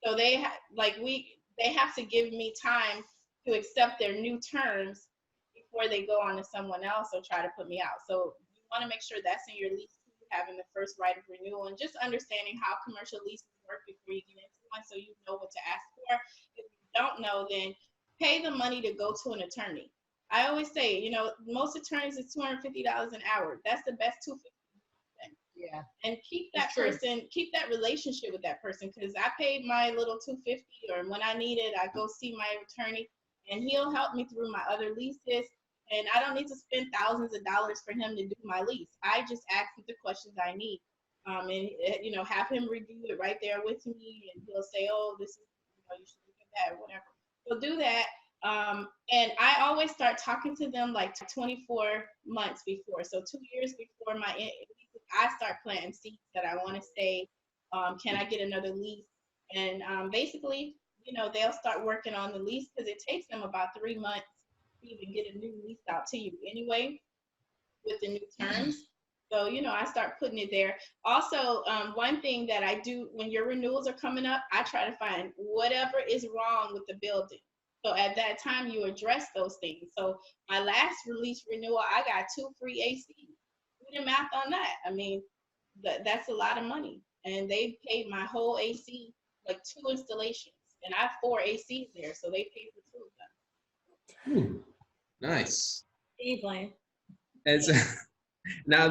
So they have to give me time to accept their new terms before they go on to someone else or try to put me out. So you want to make sure that's in your lease, having the first right of renewal, and just understanding how commercial leases work before you get into one, so you know what to ask for. If you don't know, then pay the money to go to an attorney. I always say, most attorneys is $250 an hour. That's the best $250. Yeah. And keep that relationship with that person, because I paid my little $250, or when I need it, I go see my attorney, and he'll help me through my other leases. And I don't need to spend thousands of dollars for him to do my lease. I just ask him the questions I need, and have him review it right there with me, and he'll say, "Oh, this is, you should look at that," or whatever. So do that. And I always start talking to them like 24 months before. So 2 years before I start planting seeds that I want to stay. Can I get another lease? And basically, they'll start working on the lease because it takes them about 3 months to even get a new lease out to you anyway with the new terms. So, I start putting it there. Also, one thing that I do when your renewals are coming up, I try to find whatever is wrong with the building. So at that time, you address those things. So my last release renewal, I got 2 free ACs. Do the math on that. I mean, that's a lot of money. And they paid my whole AC, like 2 installations. And I have 4 ACs there, so they paid for 2 of them. Nice. Evelyn. And so, now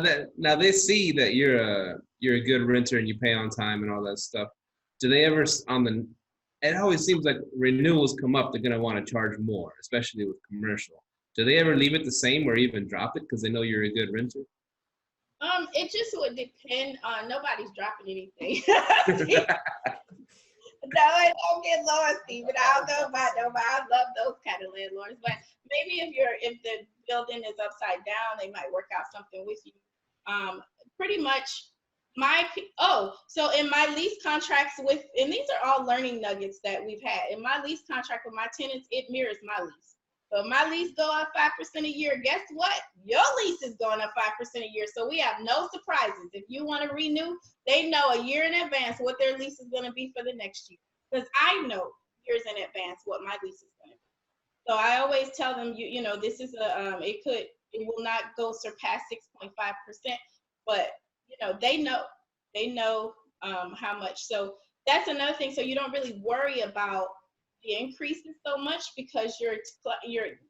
they see that you're a good renter and you pay on time and all that stuff. Do they ever it always seems like renewals come up, they're gonna want to charge more, especially with commercial. Do they ever leave it the same or even drop it because they know you're a good renter? It just would depend on, nobody's dropping anything. No, it don't get lower, Stephen. I don't know about nobody. I love those kind of landlords. But maybe if the building is upside down, they might work out something with you. Pretty much so in my lease contracts and these are all learning nuggets that we've had. In my lease contract with my tenants, it mirrors my lease. So if my lease go up 5% a year, guess what? Your lease is going up 5% a year. So we have no surprises. If you want to renew, they know a year in advance what their lease is going to be for the next year. Because I know years in advance what my lease is going to be. So I always tell them, this is it will not go surpass 6.5%, but they know how much. So that's another thing. So you don't really worry about the increases so much because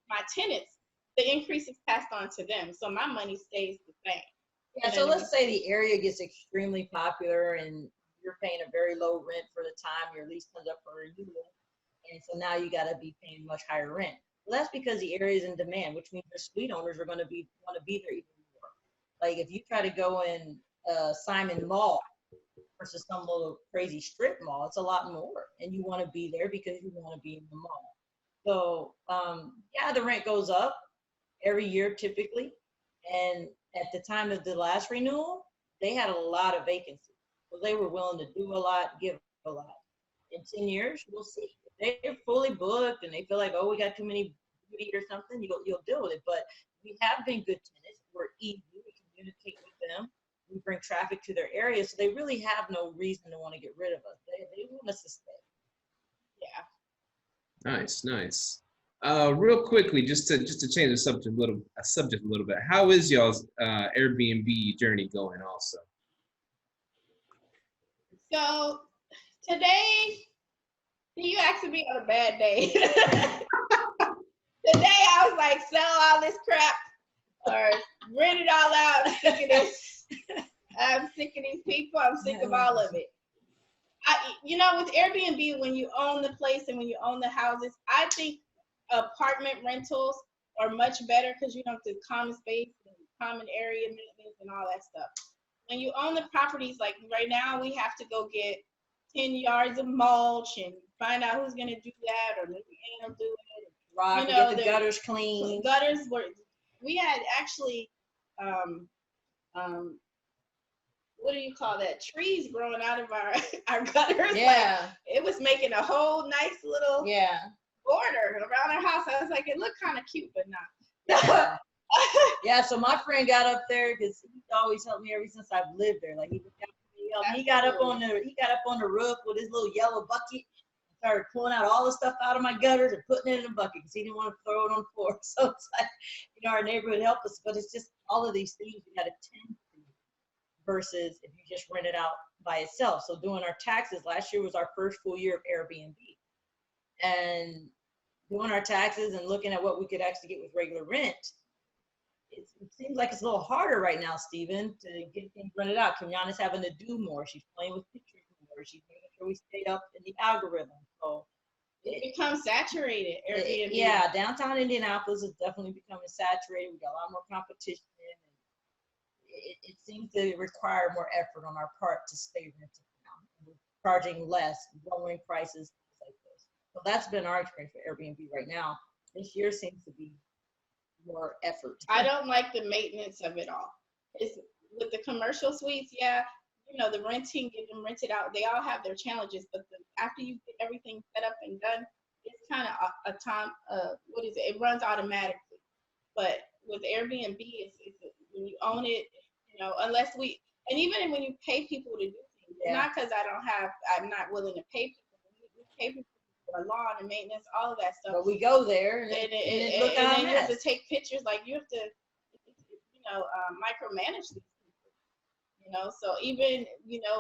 my tenants, the increase is passed on to them. So my money stays the same. Yeah, so let's say the area gets extremely popular and you're paying a very low rent for the time your lease comes up for renewal. And so now you got to be paying much higher rent. Well, that's because the area is in demand, which means the suite owners are want to be there even more. Like if you try to go in Simon Mall versus some little crazy strip mall, it's a lot more. And you want to be there because you want to be in the mall. So yeah, the rent goes up every year typically. And at the time of the last renewal, they had a lot of vacancies. So they were willing to do a lot, give a lot. In 10 years, we'll see. If they're fully booked and they feel like, oh, we got too many beauty or something, you'll deal with it. But we have been good tenants. We're easy. We communicate with them. We bring traffic to their area. So they really have no reason to want to get rid of us. They want us to stay. Yeah. Nice. Real quickly, just to change the subject a little bit. How is y'all's Airbnb journey going? Also. So today, you asking me on a bad day. Today I was like, sell all this crap or rent it all out. I'm sick of this. I'm sick of these people. I'm sick of all of it. With Airbnb, when you own the place and when you own the houses, I think apartment rentals are much better because you don't have to common space and common area maintenance and all that stuff. When you own the properties, like right now, we have to go get 10 yards of mulch and find out who's going to do that or maybe Ann will do it. Right, get the gutters clean. We had actually, what do you call that? Trees growing out of our gutters. Yeah. Like, it was making a whole nice little border around our house. I was like, it looked kind of cute, but not. Yeah. Yeah, so my friend got up there because he always helped me ever since I've lived there. Like he got up on the roof with his little yellow bucket and started pulling out all the stuff out of my gutters and putting it in a bucket because he didn't want to throw it on the floor. So it's like, our neighborhood helped us, but it's just all of these things we got to tend to versus if you just rent it out by itself. So doing our taxes, last year was our first full year of Airbnb. And doing our taxes and looking at what we could actually get with regular rent, it seems like it's a little harder right now, Stephen, to get things rented out. Kem Anne's having to do more. She's playing with pictures more. She's making sure we stay up in the algorithm. So it becomes saturated. Airbnb. Yeah, downtown Indianapolis is definitely becoming saturated. We got a lot more competition. It seems to require more effort on our part to stay rented now. We're charging less, lowering prices, things like this. So that's been our experience for Airbnb right now. This year seems to be more effort. I don't like the maintenance of it all. It's with the commercial suites, yeah, the renting, get them rented out. They all have their challenges, but after you get everything set up and done, it's kind of a time. What is it? It runs automatically. But with Airbnb, it's when you own it, unless and even when you pay people to do things, it's not because I'm not willing to pay people. We pay people for lawn and maintenance, all of that stuff. But we go there and then you have to take pictures. Like you have to, micromanage these people. So even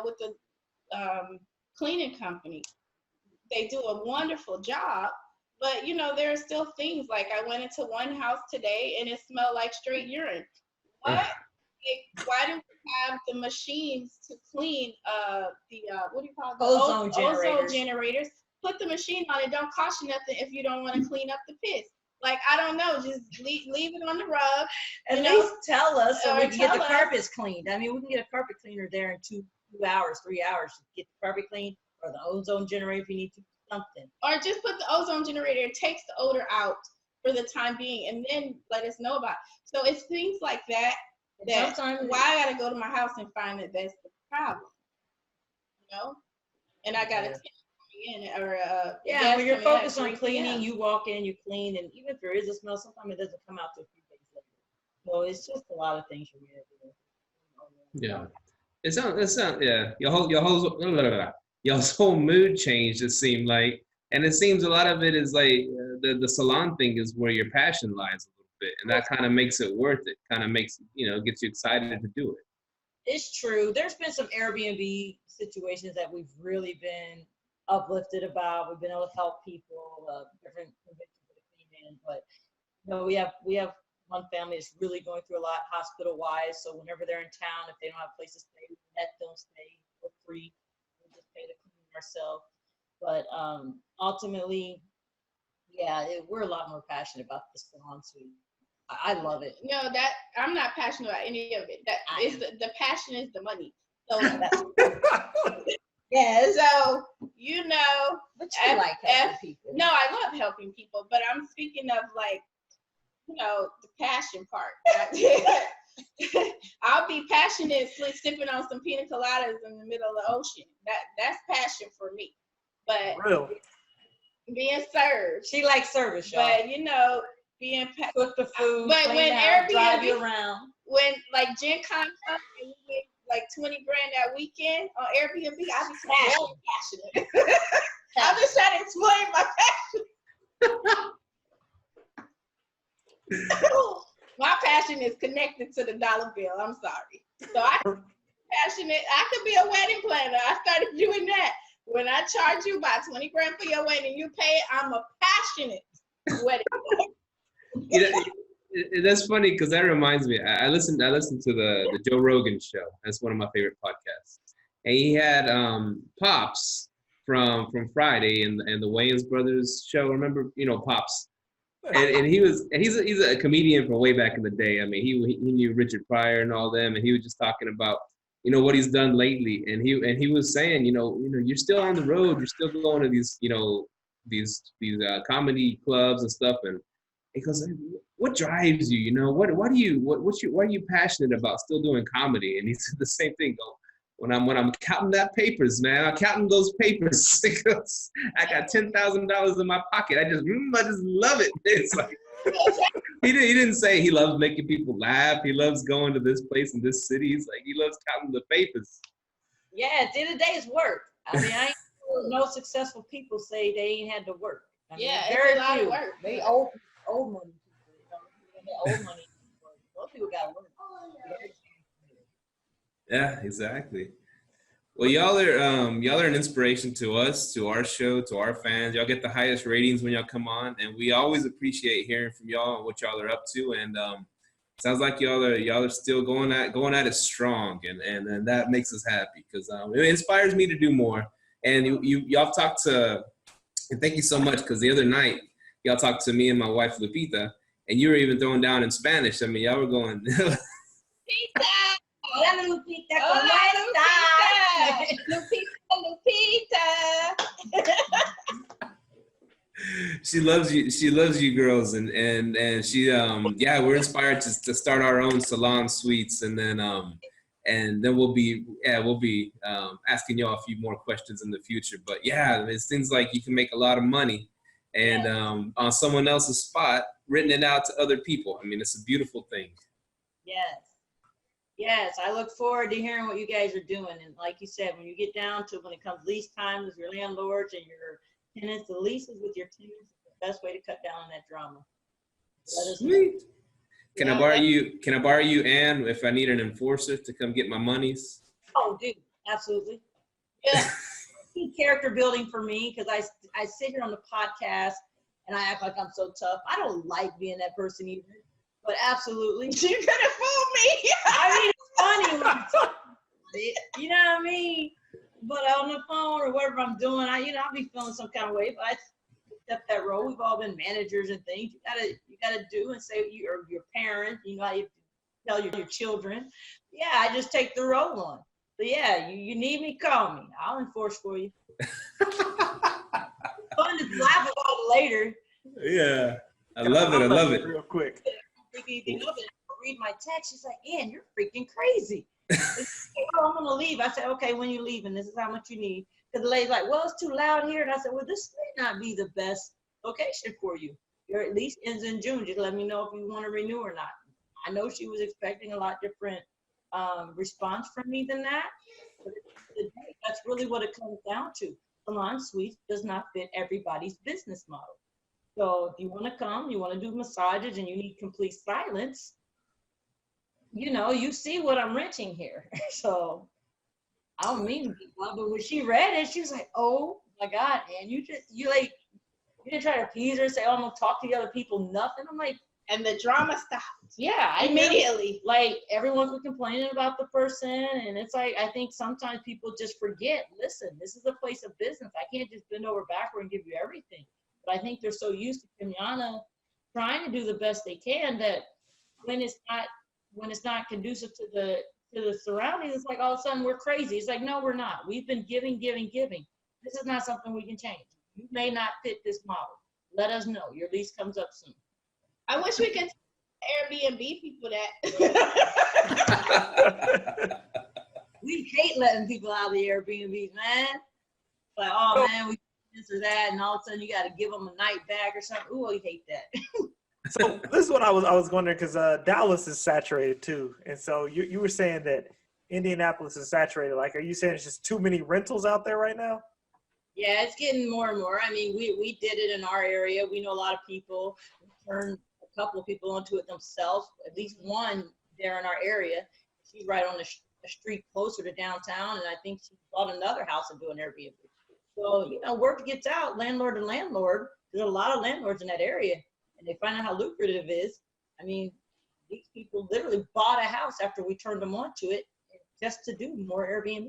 with the cleaning company, they do a wonderful job. But there are still things like I went into one house today and it smelled like straight urine. What? Why do we have the machines to clean the what do you call it? Ozone generators? Put the machine on. It don't cost you nothing if you don't want to clean up the piss. Like, I don't know, just leave it on the rug. At least tell us so we can get the carpets cleaned. I mean, we can get a carpet cleaner there in 2 hours, 3 hours to get the carpet cleaned, or the ozone generator if you need to do something. Or just put the ozone generator. It takes the odor out for the time being, and then let us know about it. So it's things like that Sometimes why I got to go to my house and find that that's the problem, And I got to in or when you're focused on cleaning, you walk in, you clean, and even if there is a smell, sometimes it doesn't come out till a few days later. So it's just a lot of things you really have to do. Yeah, it sounds yeah. Your whole mood changed. It seemed like, and it seems a lot of it is like the salon thing is where your passion lies a little bit, and that kind of makes it worth it. Kind of makes gets you excited to do it. It's true. There's been some Airbnb situations that we've really been uplifted about. We've been able to help people, different convictions that came in, but we have one family that's really going through a lot hospital wise. So whenever they're in town, if they don't have a place to stay, we let them stay for free. We just pay to clean ourselves. But ultimately, we're a lot more passionate about the salon suite. I love it. No, that I'm not passionate about any of it. That is the passion is the money. So yeah. So but you like helping people. No, I love helping people, but I'm speaking of like, the passion part. I'll be passionate sipping on some pina coladas in the middle of the ocean. That's passion for me. But being served. She likes service, y'all. But being cook the food, but when Airbnb drive you around. When like Gen Con comes and we make like 20 grand that weekend on Airbnb, I be so passionate. I'm just trying to explain my passion. My passion is connected to the dollar bill. I'm sorry. So I'm passionate. I could be a wedding planner. I started doing that. When I charge you about 20 grand for your wedding, you pay it. I'm a passionate wedding planner. That's funny because that reminds me. I listened to the Joe Rogan show. That's one of my favorite podcasts. And he had Pops from Friday and the Wayans Brothers show. Remember, Pops, and he's a comedian from way back in the day. I mean, he knew Richard Pryor and all them, and he was just talking about what he's done lately. And he was saying, you're still on the road. You're still going to these comedy clubs and stuff. And he goes, what drives you? Why are you passionate about still doing comedy? And he said the same thing. When I'm counting that papers, man, I'm counting those papers because I got $10,000 in my pocket. I just love it. It's like he didn't say he loves making people laugh. He loves going to this place in this city. He's like he loves counting the papers. Yeah, at the end of the day, it's work. I mean, I ain't heard no successful people say they ain't had to work. I mean, very it's a lot of work. They old money people. Old money. Most people got to work. Yeah, exactly. Well, y'all are an inspiration to us, to our show, to our fans. Y'all get the highest ratings when y'all come on, and we always appreciate hearing from y'all and what y'all are up to. And sounds like y'all are still going at it strong, and that makes us happy because it inspires me to do more. And y'all talked to, and thank you so much because the other night y'all talked to me and my wife Lupita, and you were even throwing down in Spanish. I mean, y'all were going. Lupita. Hola, Lupita. Lupita. She loves you. She loves you girls, and she yeah, we're inspired to start our own salon suites, and then we'll be asking y'all a few more questions in the future. But yeah, it seems like you can make a lot of money, and on someone else's spot, renting it out to other people. I mean, it's a beautiful thing. Yes, I look forward to hearing what you guys are doing. And like you said, when you get down to when it comes lease time with your landlords and your tenants, the leases with your tenants is the best way to cut down on that drama. Sweet. Can I borrow you, Anne, if I need an enforcer to come get my monies? Oh, dude, absolutely. Yeah. Character building for me, because I sit here on the podcast and I act like I'm so tough. I don't like being that person either. But absolutely. You could have fooled me. I mean, it's funny. You know what I mean? But on the phone or whatever I'm doing, I'll be feeling some kind of way. But I accept that role. We've all been managers and things. You gotta do and say you're your parent. You know how you tell your children. Yeah, I just take the role on. But yeah, you need me, call me. I'll enforce for you. Fun to laugh about it later. Yeah, I love it. Real quick. Anything of it. I read my text. She's like, Ann, you're freaking crazy. Oh, I'm gonna leave. I said, okay, when you leave, and this is how much you need. Because the lady's like, well, it's too loud here. And I said, well, this may not be the best location for you. Your lease ends in June. Just let me know if you want to renew or not. I know she was expecting a lot different response from me than that. But that's really what it comes down to. Salon suites does not fit everybody's business model. So if you want to come, you want to do massages, and you need complete silence, you see what I'm renting here. So I don't mean to be blunt, but when she read it, she was like, oh my God, and you didn't try to appease her and say, oh, I'm gonna talk to the other people, nothing. I'm like, and the drama stopped. Yeah, immediately. Like everyone was complaining about the person, and it's like, I think sometimes people just forget, listen, this is a place of business. I can't just bend over backward and give you everything. But I think they're so used to Kem Anne trying to do the best they can that when it's not conducive to the surroundings, it's like all of a sudden we're crazy. It's like, no, we're not. We've been giving. This is not something we can change. You may not fit this model. Let us know. Your lease comes up soon. I wish we could Airbnb people that. We hate letting people out of the Airbnb, man. Like, oh man, we this or that, and all of a sudden you got to give them a night bag or something. Ooh, I hate that. So this is what I was wondering, because Dallas is saturated too, and so you were saying that Indianapolis is saturated. Like, are you saying it's just too many rentals out there right now? Yeah, it's getting more and more. I mean, we did it in our area. We know a lot of people. We turned a couple of people onto it themselves. At least one there in our area. She's right on the street closer to downtown, and I think she bought another house and do an Airbnb. So, word gets out, landlord to landlord. There's a lot of landlords in that area, and they find out how lucrative it is. I mean, these people literally bought a house after we turned them onto it just to do more Airbnb.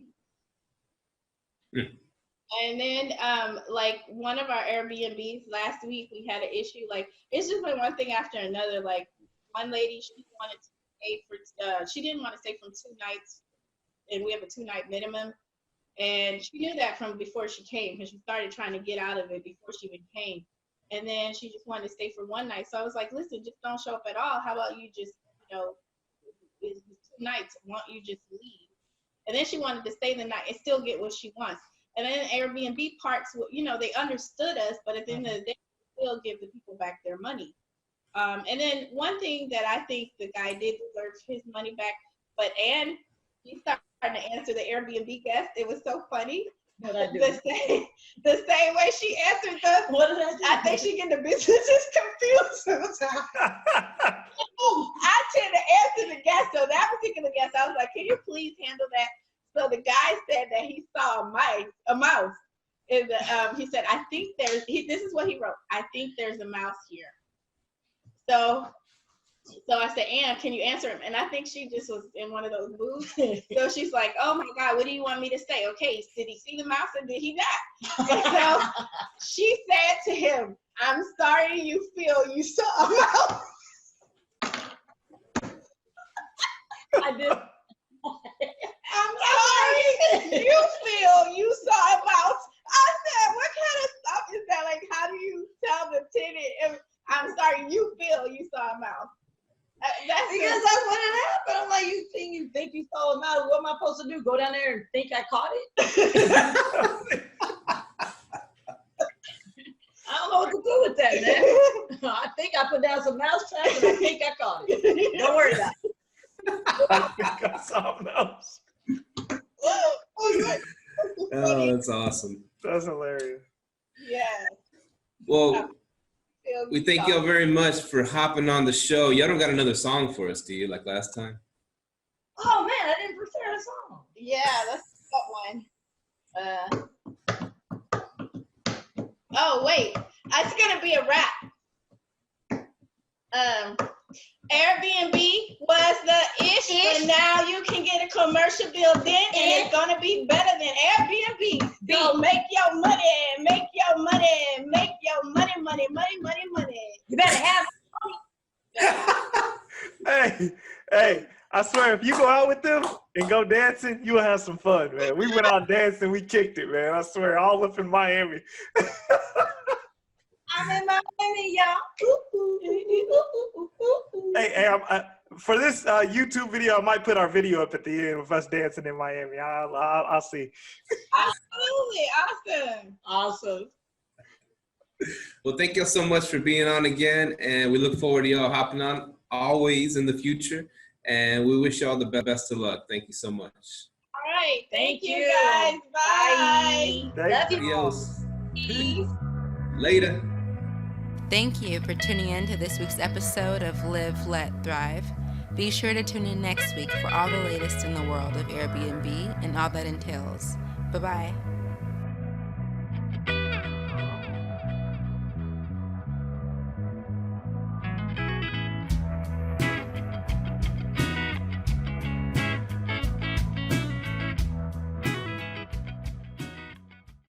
And then, like one of our Airbnbs last week, we had an issue. Like, it's just like one thing after another. Like, one lady, she wanted to stay for, she didn't want to stay from 2 nights, and we have a 2-night minimum. And she knew that from before she came, because she started trying to get out of it before she even came. And then she just wanted to stay for 1 night. So I was like, listen, just don't show up at all. How about you just, it's 2 nights. Why don't you just leave? And then she wanted to stay the night and still get what she wants. And then Airbnb parks, they understood us, but at the end of the day, they still give the people back their money. And then one thing that I think the guy did deserve his money back, but Anne, he started to answer the Airbnb guest. It was so funny. What I do? The same way she answered us. What did I do? I think she getting the businesses confused sometimes. I tend to answer the guest. So that particular guest, I was like, can you please handle that? So the guy said that he saw a mouse. And he said, I think this is what he wrote. I think there's a mouse here. So I said, Anne, can you answer him? And I think she just was in one of those moods. So she's like, oh my God, what do you want me to say? Okay, did he see the mouse or did he not? And so she said to him, I'm sorry you feel you saw a mouse. I did. I'm sorry you feel you saw a mouse. I said, what kind of stuff is that? Like, how do you That's Because that's what it happened. I'm like, you think you saw him out? What am I supposed to do? Go down there and think I caught it? I don't know what to do with that, man. I think I put down some mouse traps and I think I caught it. Don't worry about it. I think I saw a mouse. Oh, that's awesome. That's hilarious. Yeah. Well, we thank y'all very much for hopping on the show. Y'all don't got another song for us, do you, like last time? Oh man, I didn't prepare a song. Yeah, let's get one. Oh wait, it's gonna be a rap. Airbnb was the ish, but now you can get a commercial building, and it's gonna be better than Airbnb. So make your money, make your money, make your money, money, money, money, money. You better have Hey, I swear, if you go out with them and go dancing, you will have some fun, man. We went out dancing, we kicked it, man. I swear, all up in Miami. I'm in Miami, y'all. Hey, for this YouTube video, I might put our video up at the end of us dancing in Miami. I'll see. Absolutely, awesome. Well, thank y'all so much for being on again, and we look forward to y'all hopping on always in the future, and we wish y'all the best of luck. Thank you so much. All right, thank you you. guys. Bye. Love you. Adios. Peace. Later. Thank you for tuning in to this week's episode of Live, Let, Thrive. Be sure to tune in next week for all the latest in the world of Airbnb and all that entails. Bye-bye.